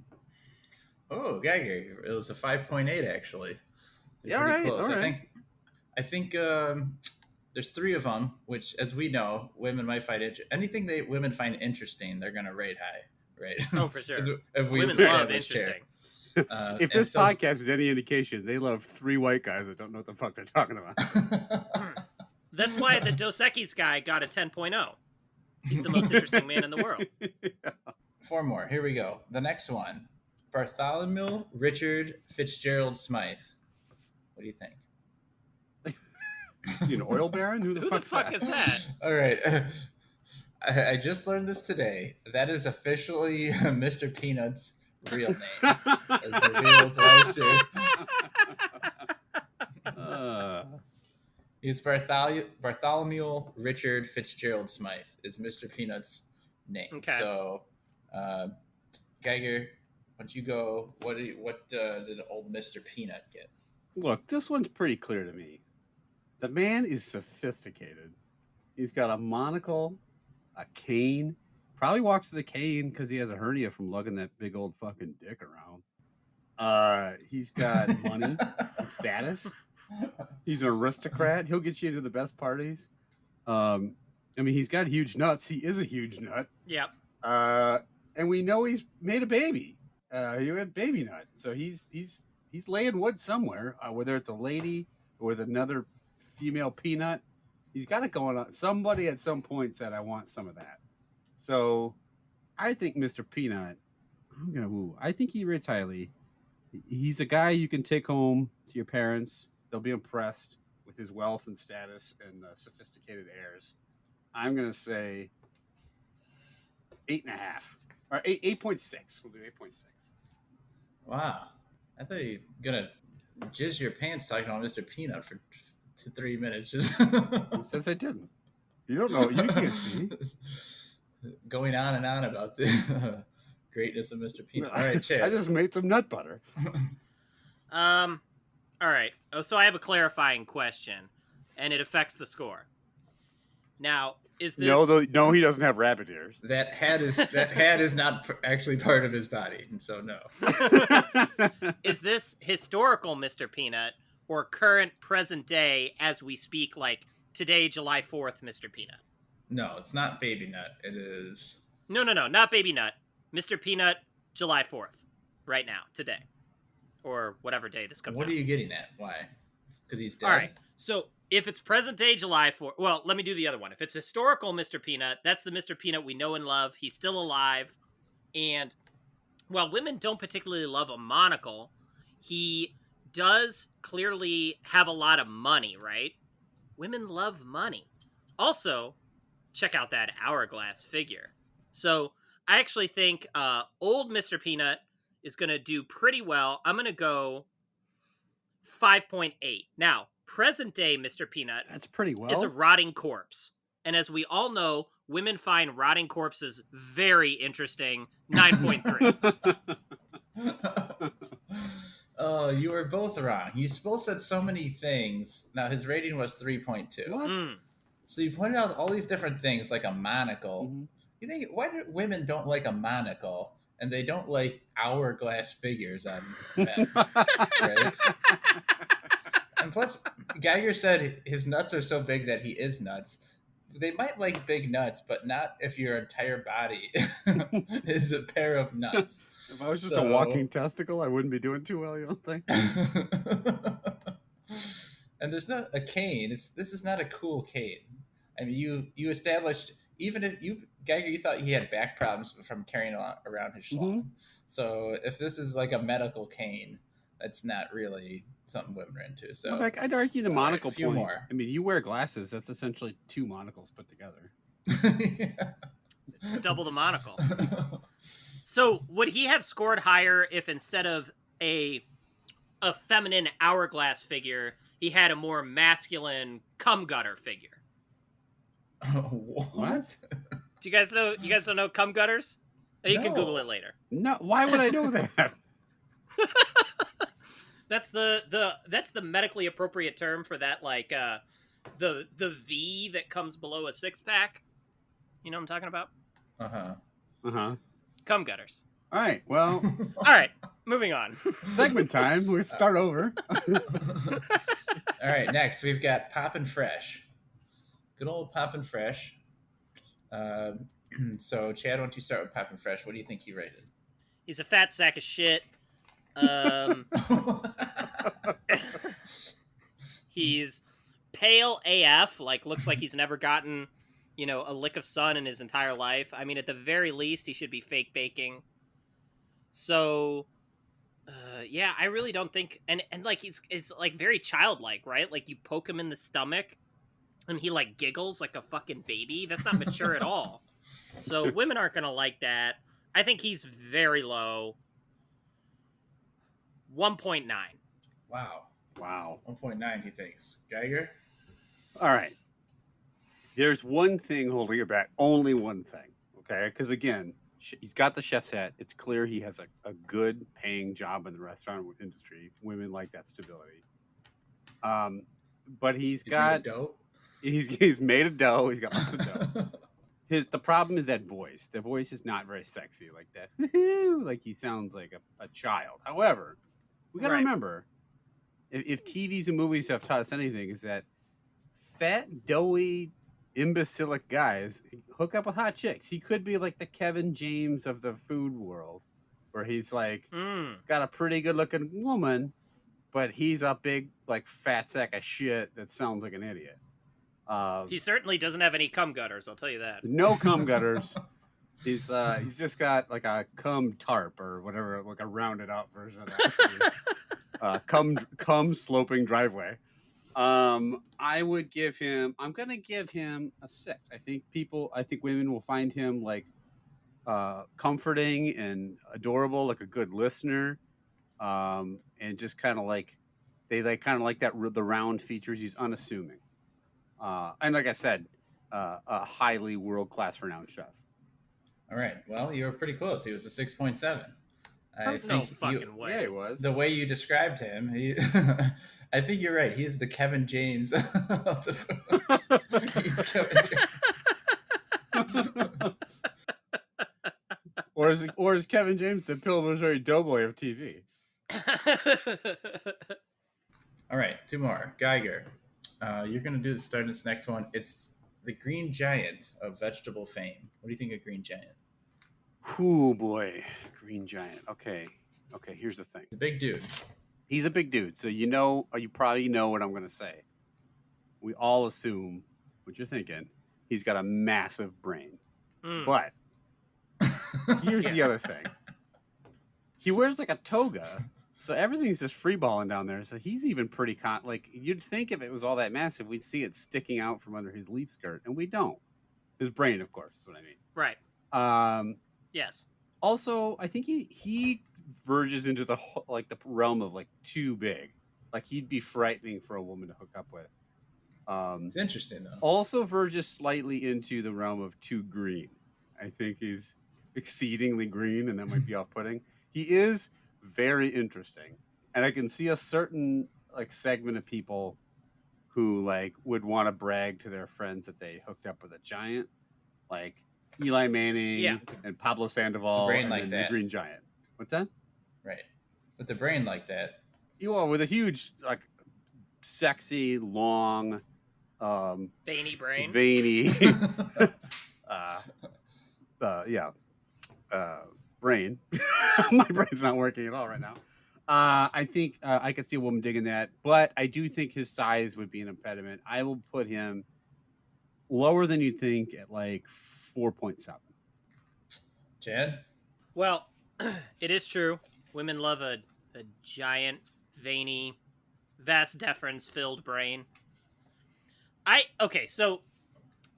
Oh, Geiger, it was a 5.8 actually. Yeah, Pretty all right, close. all I right. think there's 3 of them, which, as we know, women might find anything women find interesting. They're gonna rate high, right? Oh, for sure. If we Women love established here. interesting. If this podcast is any indication, they love 3 white guys that don't know what the fuck they're talking about. That's why the Dos Equis guy got a 10.0. He's the most interesting man in the world. 4 more. Here we go. The next one, Bartholomew Richard Fitzgerald Smythe. What do you think? You an oil baron? Who the Who the fuck's fuck that? is that? All right. I just learned this today. That is officially Mr. Peanut's real name. As revealed last year. He's Bartholomew Richard Fitzgerald Smythe is Mr. Peanut's name. Okay. So, Geiger, why don't you go? What did old Mr. Peanut get? Look, this one's pretty clear to me. The man is sophisticated. He's got a monocle, a cane. Probably walks with a cane because he has a hernia from lugging that big old fucking dick around. He's got money and status. He's an aristocrat. He'll get you into the best parties. I mean, he's got huge nuts. He is a huge nut. Yep. And we know he's made a baby. He had baby nut, so he's laying wood somewhere. Whether it's a lady or with another female peanut, he's got it going on. Somebody at some point said, "I want some of that." So, I think Mr. Peanut. I think he rates highly. He's a guy you can take home to your parents. They'll be impressed with his wealth and status and sophisticated airs. I'm gonna say 8.5 or 8.6. We'll do 8.6. Wow. I thought you were gonna jizz your pants talking about Mr. Peanut for 3 minutes. Just Who says I didn't? You don't know. You can't see. Going on and on about the greatness of Mr. Peanut. All right, Chad. I just made some nut butter. All right. Oh, so I have a clarifying question, and it affects the score. Now, is this No, he doesn't have rabbit ears. That hat is not actually part of his body, and so no. is this historical Mr. Peanut or current present day as we speak, like today, July 4th, Mr. Peanut? No, it's not Baby Nut. It is. No, not Baby Nut. Mr. Peanut, July 4th, right now, today, or whatever day this comes out. What are you getting at? Why? Because he's dead. All right. So if it's present day July 4th, well, let me do the other one. If it's historical Mr. Peanut, that's the Mr. Peanut we know and love. He's still alive. And while women don't particularly love a monocle, he does clearly have a lot of money, right? Women love money. Also, check out that hourglass figure. So I actually think old Mr. Peanut is going to do pretty well. I'm going to go 5.8. Now, present day Mr. Peanut That's pretty well. is a rotting corpse. And as we all know, women find rotting corpses very interesting. 9.3. Oh, you were both wrong. You both said so many things. Now, his rating was 3.2. What? So you pointed out all these different things, like a monocle. Mm-hmm. You think, why do women don't like a monocle? And they don't like hourglass figures on men, right? And plus, Geiger said his nuts are so big that he is nuts. They might like big nuts, but not if your entire body is a pair of nuts. If I was just a walking testicle, I wouldn't be doing too well, you don't think? And there's not a cane. This is not a cool cane. I mean, you established, even if Geiger, you thought he had back problems from carrying around his schlong. Mm-hmm. So if this is like a medical cane, that's not really something women are into. So Well, I'd argue the monocle few point. more. I mean, you wear glasses. That's essentially 2 monocles put together. It's double the monocle. So would he have scored higher if instead of a feminine hourglass figure, he had a more masculine cum gutter figure? What? Do you guys know? You guys don't know cum gutters? You can Google No. it later. No, why would I know that? That's the medically appropriate term for that, like the V that comes below a six pack. You know what I'm talking about? Cum gutters. All right, well, All right, moving on. segment time. We'll start over. All right, next we've got Poppin' Fresh. Good old Poppin' Fresh. So, Chad, why don't you start with Poppin' Fresh? What do you think he rated? He's a fat sack of shit. He's pale AF, like looks like he's never gotten, a lick of sun in his entire life. I mean, at the very least, he should be fake baking. So, yeah, I really don't think, and like it's like very childlike, right? Like you poke him in the stomach, and he like giggles like a fucking baby. That's not mature at all. So women aren't gonna like that. I think he's very low. 1.9. Wow. 1.9, he thinks. Geiger? All right. There's one thing holding it back. Only one thing. Okay. Because again, he's got the chef's hat. It's clear he has a good paying job in the restaurant industry. Women like that stability. But he's got dough. He's made of dough. He's got lots of dough. The problem is that voice. The voice is not very sexy like that. Like he sounds like a child. However, we got to remember, if TVs and movies have taught us anything, is that fat, doughy, imbecilic guys hook up with hot chicks. He could be like the Kevin James of the food world, where he's like got a pretty good looking woman, but he's a big like fat sack of shit that sounds like an idiot. He certainly doesn't have any cum gutters, I'll tell you that. No cum gutters. He's just got like a cum tarp or whatever, like a rounded out version of that. Cum sloping driveway. I'm gonna give him a 6. I think women will find him like comforting and adorable, like a good listener. And just kind of like they kind of like that the round features. He's unassuming. And like I said, a highly world-class renowned chef. All right. Well, you were pretty close. He was a 6.7. I think no fucking way. Yeah, he was. The way you described him, I think you're right. He is the Kevin James of the food. He's Kevin James. Or is Kevin James the Pillsbury Doughboy of TV? All right, 2 more. Geiger, you're going to start this next one. It's the Green Giant of vegetable fame. What do you think of Green Giant? Oh boy, Green Giant. Okay, here's the thing. He's a big dude. He's a big dude, so you probably know what I'm going to say. We all assume what you're thinking. He's got a massive brain. But here's the other thing. He wears like a toga, so everything's just free balling down there. So he's even pretty like you'd think if it was all that massive, we'd see it sticking out from under his leaf skirt, and we don't. His brain, of course, is what I mean. Right. Yes. Also, I think he verges into the realm of like too big. Like he'd be frightening for a woman to hook up with. It's interesting though. Also verges slightly into the realm of too green. I think he's exceedingly green, and that might be off-putting. He is very interesting, and I can see a certain like segment of people who like would want to brag to their friends that they hooked up with a giant, like Eli Manning and Pablo Sandoval, and like that. the Green Giant. What's that? Right, with the brain like that. You are with a huge, like, sexy, long, veiny brain. Brain. My brain's not working at all right now. I think I could see a woman digging that, but I do think his size would be an impediment. I will put him lower than you'd think at like 4.7. Chad? Well, it is true. Women love a giant, veiny, vas deferens-filled brain. So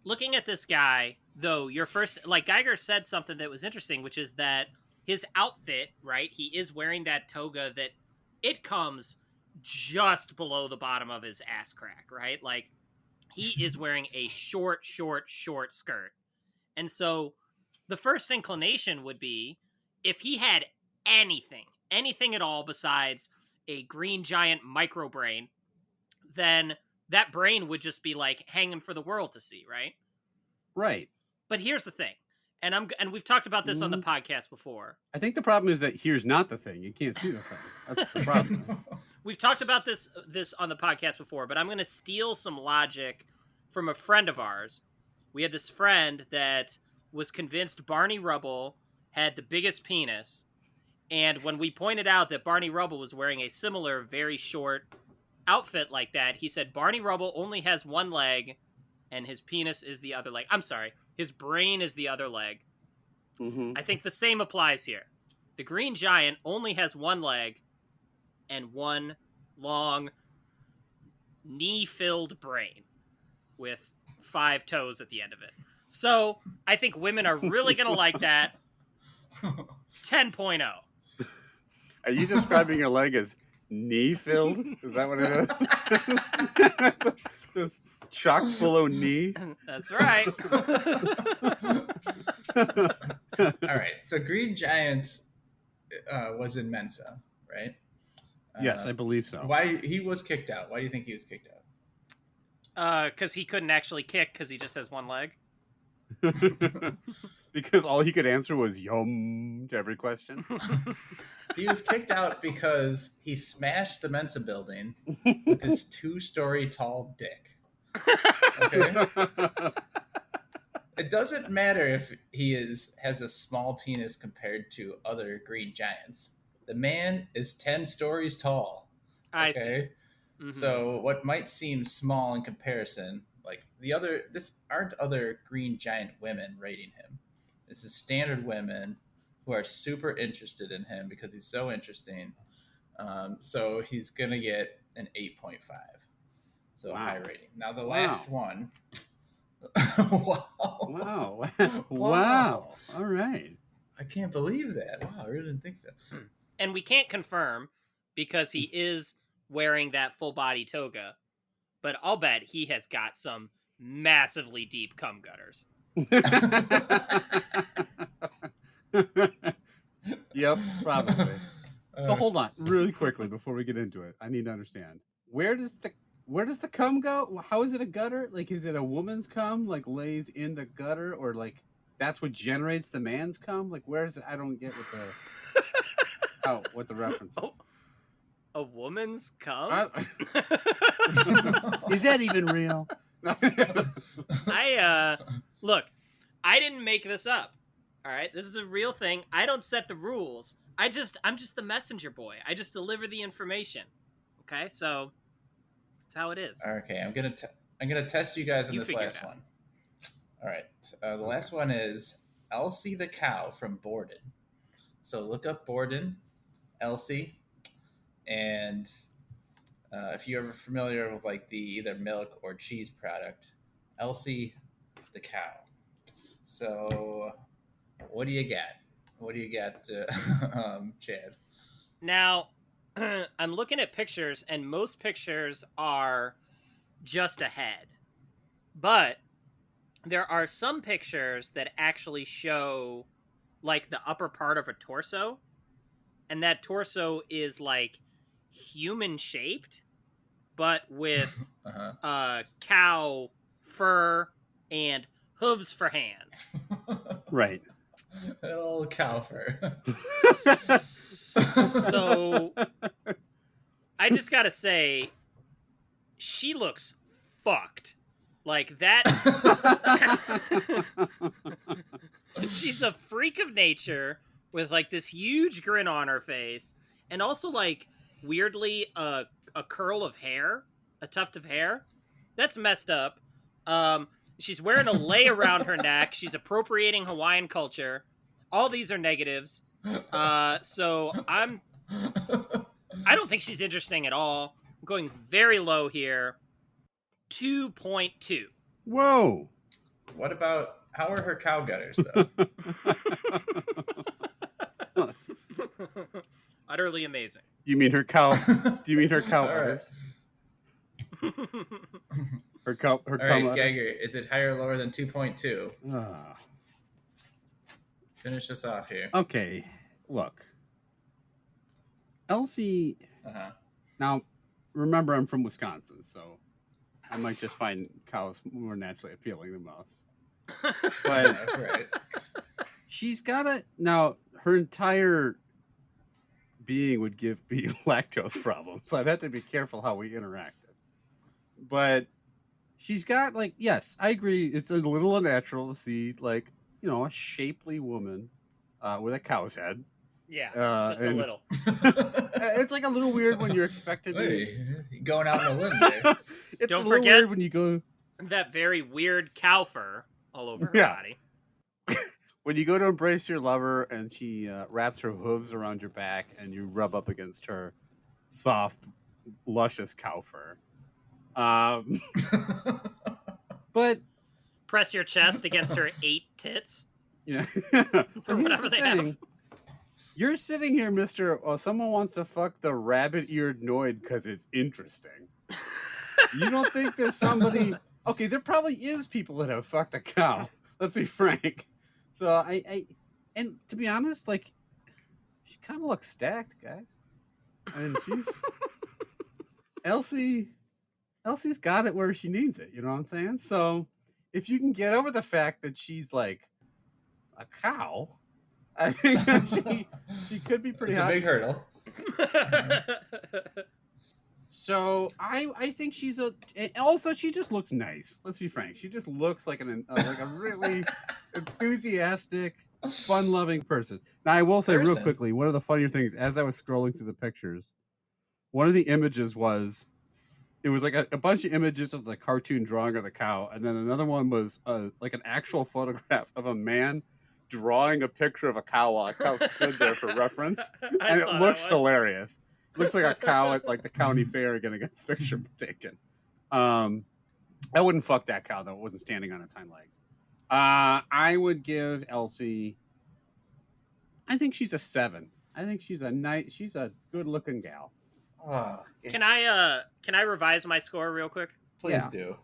looking at this guy, though, your first, like Geiger said something that was interesting, which is that his outfit, right? He is wearing that toga that it comes just below the bottom of his ass crack, right? Like, he is wearing a short skirt. And so the first inclination would be if he had anything at all besides a green giant micro brain, then that brain would just be like hanging for the world to see, right? Right. But here's the thing. And we've talked about this on the podcast before. I think the problem is that here's not the thing. You can't see the thing. That's the problem. We've talked about this on the podcast before, but I'm going to steal some logic from a friend of ours. We had this friend that was convinced Barney Rubble had the biggest penis, and when we pointed out that Barney Rubble was wearing a similar, very short outfit like that, he said Barney Rubble only has one leg, and his penis is the other leg. I'm sorry, his brain is the other leg. Mm-hmm. I think the same applies here. The Green Giant only has one leg and one long knee-filled brain with 5 toes at the end of it. So I think women are really going to like that. 10.0. Are you describing your leg as knee filled? Is that what it is? Just chock full of knee? That's right. All right. So Green Giant was in Mensa, right? Yes, I believe so. Why he was kicked out? Why do you think he was kicked out? Because he couldn't actually kick because he just has one leg. Because all he could answer was yum to every question. He was kicked out because he smashed the Mensa building with his 2-story tall dick. Okay? It doesn't matter if he has a small penis compared to other Green Giants. The man is 10 stories tall. I see. Mm-hmm. So what might seem small in comparison, like this aren't other Green Giant women rating him. This is standard women who are super interested in him because he's so interesting. So he's going to get an 8.5. So a high rating. Now the last one. Wow. Wow. All right. I can't believe that. Wow, I really didn't think so. And we can't confirm because he is wearing that full body toga, but I'll bet he has got some massively deep cum gutters. Yep, probably. So hold on, really quickly before we get into it. I need to understand. Where does the cum go? How is it a gutter? Like, is it a woman's cum, like lays in the gutter, or like that's what generates the man's cum? Like, where is it? I don't get what the reference is. A woman's cum? Is that even real? Look, I didn't make this up. All right, this is a real thing. I don't set the rules. I'm just the messenger boy. I just deliver the information. Okay, so that's how it is. Okay, I'm gonna test you guys on this last one. All right, the last one is Elsie the cow from Borden. So look up Borden, Elsie, and if you're ever familiar with like the either milk or cheese product, Elsie the cow. So what do you got? What do you got, Chad? Now, I'm looking at pictures, and most pictures are just a head. But there are some pictures that actually show, like, the upper part of a torso. And that torso is, like, human-shaped, but with cow fur and hooves for hands. Right. A little cow fur. So, I just gotta say, she looks fucked. Like, that... She's a freak of nature with, like, this huge grin on her face. And also, like, weirdly, a curl of hair. A tuft of hair. That's messed up. She's wearing a lei around her neck. She's appropriating Hawaiian culture. All these are negatives. So I don't think she's interesting at all. I'm going very low here. 2.2. Whoa. How are her cow gutters, though? Utterly amazing. You mean her cow? Do you mean her cow All right. udders? Her cow. Her All cow right, udders? Geiger, is it higher or lower than 2.2? Ah. Finish us off here. Okay, look, Elsie. Uh-huh. Now, remember, I'm from Wisconsin, so I might just find cows more naturally appealing than most. But Right. she's got a now. Her entire being would give me lactose problems, so I'd have to be careful how we interacted. But she's got like, yes, I agree. It's a little unnatural to see like a shapely woman with a cow's head. Yeah, just a and- little. It's like a little weird when you're expected to. Hey, you going out on a limb there. It's Don't a little forget- weird when you go That very weird cow fur all over her Yeah. body. when you go to embrace your lover and she wraps her hooves around your back and you rub up against her soft, luscious cow fur. But Press your chest against her 8 tits. yeah, Or but here's whatever the they have. thing. You're sitting here, Mister. Oh, someone wants to fuck the rabbit-eared Noid because it's interesting. You don't think there's somebody? Okay, there probably is people that have fucked a cow. Let's be frank. So and to be honest, like, she kind of looks stacked, guys. I mean, Elsie's got it where she needs it. You know what I'm saying? So if you can get over the fact that she's like a cow, I think that she could be pretty It's a hot. big hurdle. So I think she's and also she just looks nice. Let's be frank. She just looks like like a really enthusiastic, fun-loving person. Now I will say real Person. quickly, one of the funnier things as I was scrolling through the pictures, one of the images was like a bunch of images of the cartoon drawing of the cow, and then another one was like an actual photograph of a man drawing a picture of a cow while a cow stood there for reference, and it looks hilarious. Looks like a cow at like the county fair getting a picture taken. I wouldn't fuck that cow though; it wasn't standing on its hind legs. I would give Elsie. I think she's a 7. I think she's a good-looking gal. Oh, Can I revise my score real quick? please Yeah. do.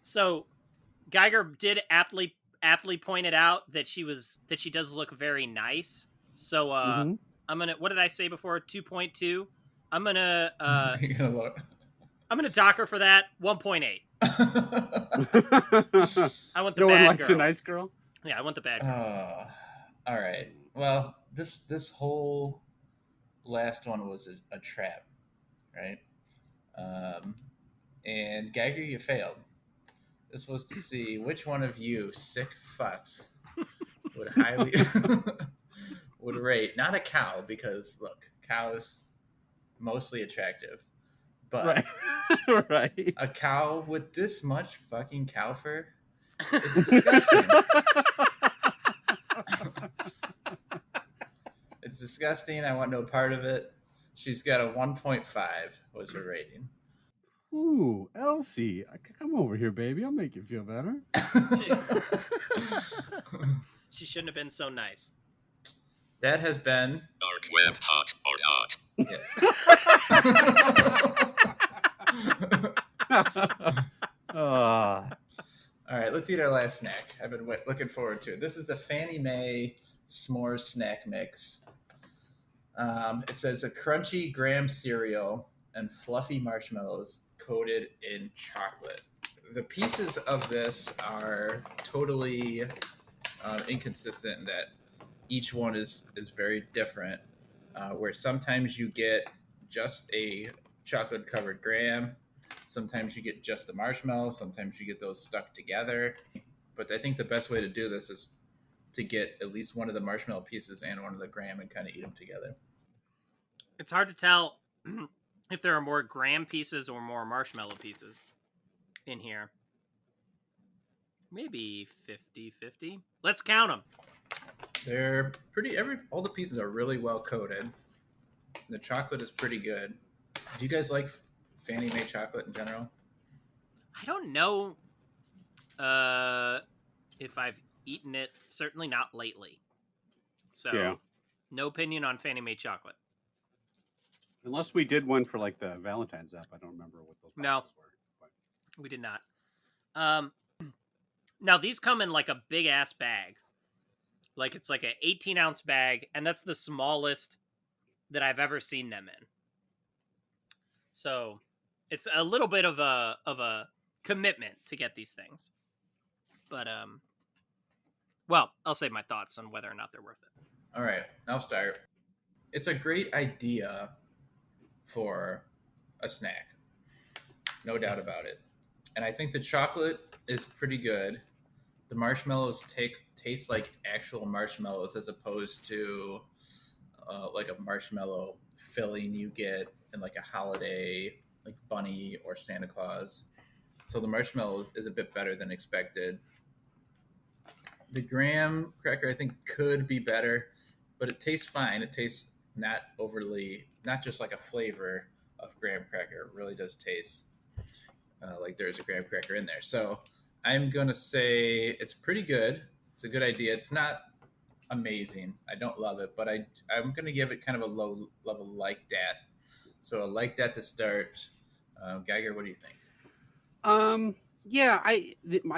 So Geiger did aptly pointed out that she does look very nice. So Mhm. I'm gonna, what did I say before? 2.2. I'm gonna You're gonna look. I'm gonna dock her for that 1.8. I want the No bad one likes girl. a nice girl. Yeah, I want the bad girl. All right. Well, this whole last one was a trap, right? And Geiger, you failed. This was to see which one of you sick fucks would highly would rate not a cow, because look, cows mostly attractive, but Right. Right. a cow with this much fucking cow fur, it's disgusting. It's disgusting. I want no part of it. She's got a 1.5 was her rating. Ooh, Elsie, come over here, baby. I'll make you feel better. She shouldn't have been so nice. That has been Dark web hot or not. yes. Ah, All right, let's eat our last snack. I've been looking forward to it. This is the Fanny May S'mores Snack Mix. It says a crunchy graham cereal and fluffy marshmallows coated in chocolate. The pieces of this are totally inconsistent in that each one is very different. Where sometimes you get just a chocolate covered graham, sometimes you get just a marshmallow, sometimes you get those stuck together. But I think the best way to do this is to get at least one of the marshmallow pieces and one of the graham and kind of eat them together. It's hard to tell if there are more graham pieces or more marshmallow pieces in here. Maybe 50-50. Let's count them. They're pretty. All the pieces are really well coated. The chocolate is pretty good. Do you guys like Fanny May chocolate in general? I don't know if I've eaten it. Certainly not lately. So, Yeah. no opinion on Fanny May chocolate. Unless we did one for like the Valentine's app. I don't remember what those No. boxes were. But... We did not. Now these come in like a big ass bag. Like it's like an 18-ounce bag, and that's the smallest that I've ever seen them in. So it's a little bit of a commitment to get these things. But well, I'll save my thoughts on whether or not they're worth it. All right, I'll start. It's a great idea for a snack, no doubt about it. And I think the chocolate is pretty good. The marshmallows taste like actual marshmallows as opposed to like a marshmallow filling you get in like a holiday, like bunny or Santa Claus. So the marshmallow is a bit better than expected. The graham cracker I think could be better, but it tastes fine. It tastes not overly, not just like a flavor of graham cracker. It really does taste like there's a graham cracker in there. So I'm going to say it's pretty good. It's a good idea. It's not amazing. I don't love it, but I'm going to give it kind of a low level like that. So I like that to start. Geiger, what do you think? Yeah, I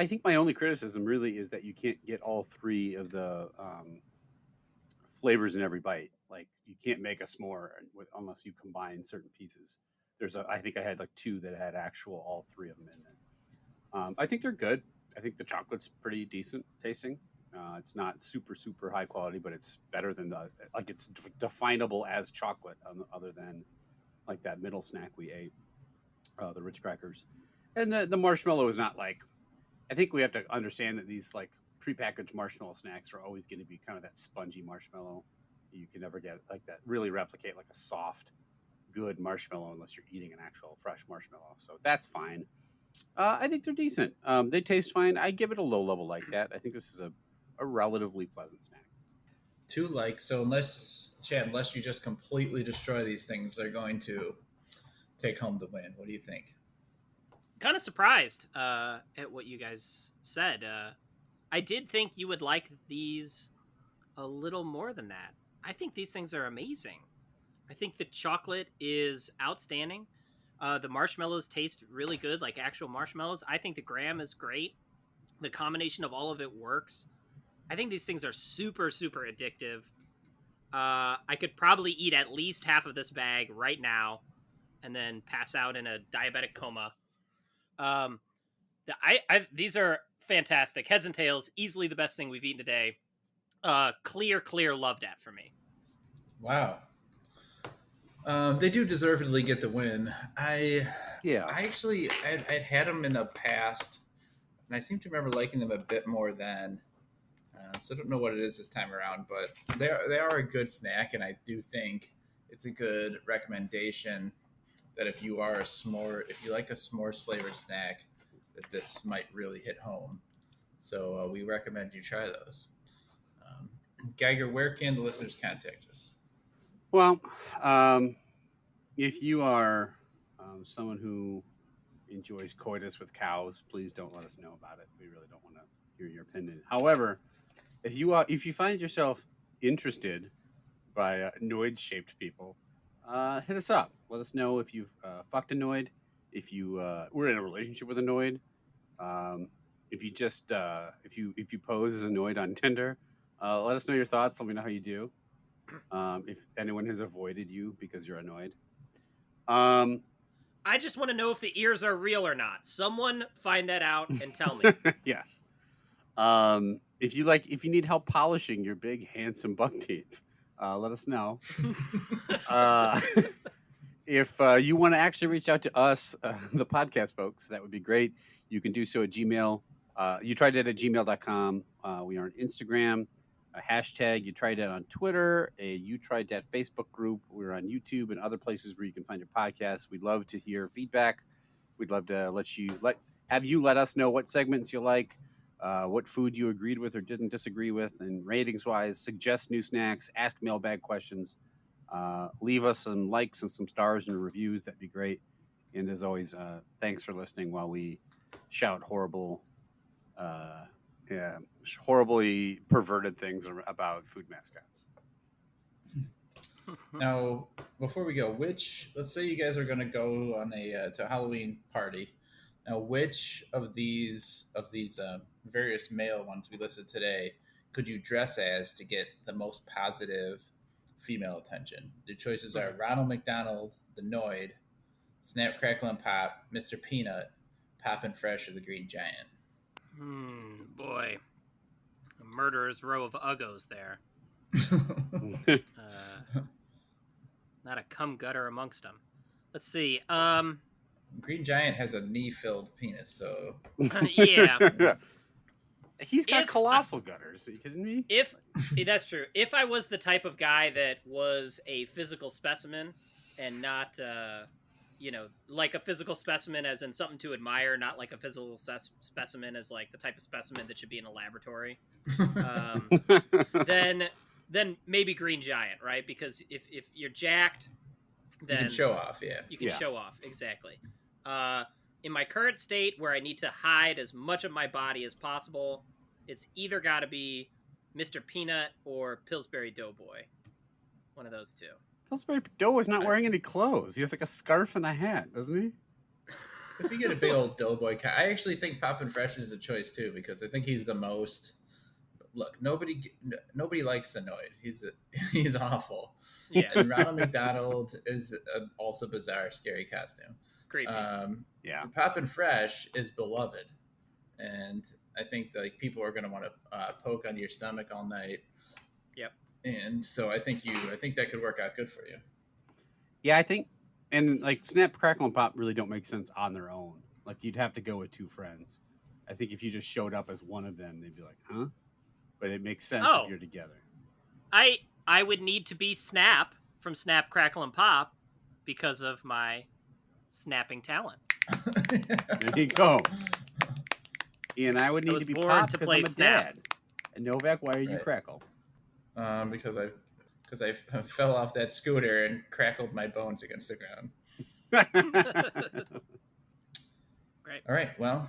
think my only criticism really is that you can't get all three of the flavors in every bite. Like you can't make a s'more unless you combine certain pieces. I think I had like two that had actual all three of them in it. I think they're good. I think the chocolate's pretty decent tasting. It's not super high quality, but it's better than it's definable as chocolate, other than like that middle snack we ate, the Ritz crackers. And the marshmallow is not like, I think we have to understand that these like prepackaged marshmallow snacks are always going to be kind of that spongy marshmallow. You can never get like that, really replicate like a soft, good marshmallow unless you're eating an actual fresh marshmallow. So that's fine. I think they're decent. They taste fine. I give it a low level like that. I think this is a relatively pleasant snack. So unless you just completely destroy these things, they're going to take home the win. What do you think? Kind of surprised at what you guys said. I did think you would like these a little more than that. I think these things are amazing. I think the chocolate is outstanding. The marshmallows taste really good, like actual marshmallows. I think the graham is great. The combination of all of it works. I think these things are super addictive. I could probably eat at least half of this bag right now and then pass out in a diabetic coma. These are fantastic. Heads and tails, easily the best thing we've eaten today. Clear love that for me. Wow. They do deservedly get the win. I actually I'd had them in the past, and I seem to remember liking them a bit more then. So I don't know what it is this time around, but they are a good snack, and I do think it's a good recommendation that if you like a s'mores flavored snack, that this might really hit home. So we recommend you try those. Geiger, where can the listeners contact us? Well, if you are someone who enjoys coitus with cows, please don't let us know about it. We really don't want to hear your opinion. However, if you find yourself interested by Noid-shaped people, hit us up. Let us know if you've fucked a Noid, if you were in a relationship with a Noid, if you just if you pose as a Noid on Tinder. Let us know your thoughts. Let me know how you do. If anyone has avoided you because you're annoyed. I just want to know if the ears are real or not. Someone find that out and tell me. Yes. If you need help polishing your big handsome buck teeth, let us know. If you want to actually reach out to us, the podcast folks, that would be great. You can do so at Gmail. You tried that at gmail.com. We are on Instagram. Hashtag You Tried Dat on Twitter, a You Tried Dat Facebook group. We're on YouTube and other places where you can find your podcasts. We'd love to hear feedback. We'd love to have you let us know what segments you like, what food you agreed with or didn't disagree with, and ratings wise, suggest new snacks, ask mailbag questions, leave us some likes and some stars and reviews. That'd be great. And as always, thanks for listening while we shout horribly perverted things about food mascots. Now, before we go, let's say you guys are going to go on to a Halloween party. Now, which of these various male ones we listed today could you dress as to get the most positive female attention? The choices are Ronald McDonald, the Noid, Snap, Crackle, and Pop, Mr. Peanut, Poppin' Fresh, or the Green Giant. Boy, a murderer's row of uggos there. Not a cum gutter amongst them. Let's see. Green Giant has a knee-filled penis, so yeah. He's got colossal gutters. Are you kidding me? That's true. If I was the type of guy that was a physical specimen and not, like a physical specimen as in something to admire, not like a physical specimen as like the type of specimen that should be in a laboratory, then maybe Green Giant, right? Because if you're jacked, then you can show off. Yeah, you can show off, exactly. In my current state, where I need to hide as much of my body as possible, it's either got to be Mr. Peanut or Pillsbury Doughboy. One of those two. Pillsbury Doughboy's not wearing any clothes. He has like a scarf and a hat, doesn't he? If you get a big old Doughboy, I actually think Poppin' Fresh is a choice too, because I think he's the most. Look, nobody likes the Noid. He's awful. Yeah. And Ronald McDonald is also bizarre, scary costume. Creepy. Yeah. Poppin' Fresh is beloved, and I think like people are going to want to poke on your stomach all night. Yep. And so I think that could work out good for you. Yeah, I think, and like Snap, Crackle, and Pop really don't make sense on their own. Like you'd have to go with two friends. I think if you just showed up as one of them, they'd be like, huh? But it makes sense if you're together. I would need to be Snap from Snap, Crackle, and Pop because of my snapping talent. There you go. And I would need to be Pop because I'm a dad. And Novak, why are you Crackle? Because I fell off that scooter and crackled my bones against the ground. Great. All right. Well.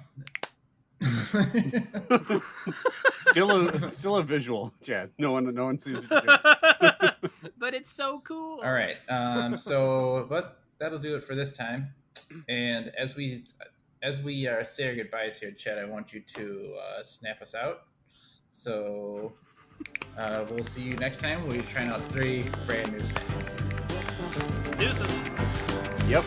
still a visual, Chad. No one sees what you're doing. But it's so cool. All right. But that'll do it for this time. And as we say our goodbyes here, Chad, I want you to snap us out. So we'll see you next time. We'll be trying out 3 brand new snacks. Deuces. Yep.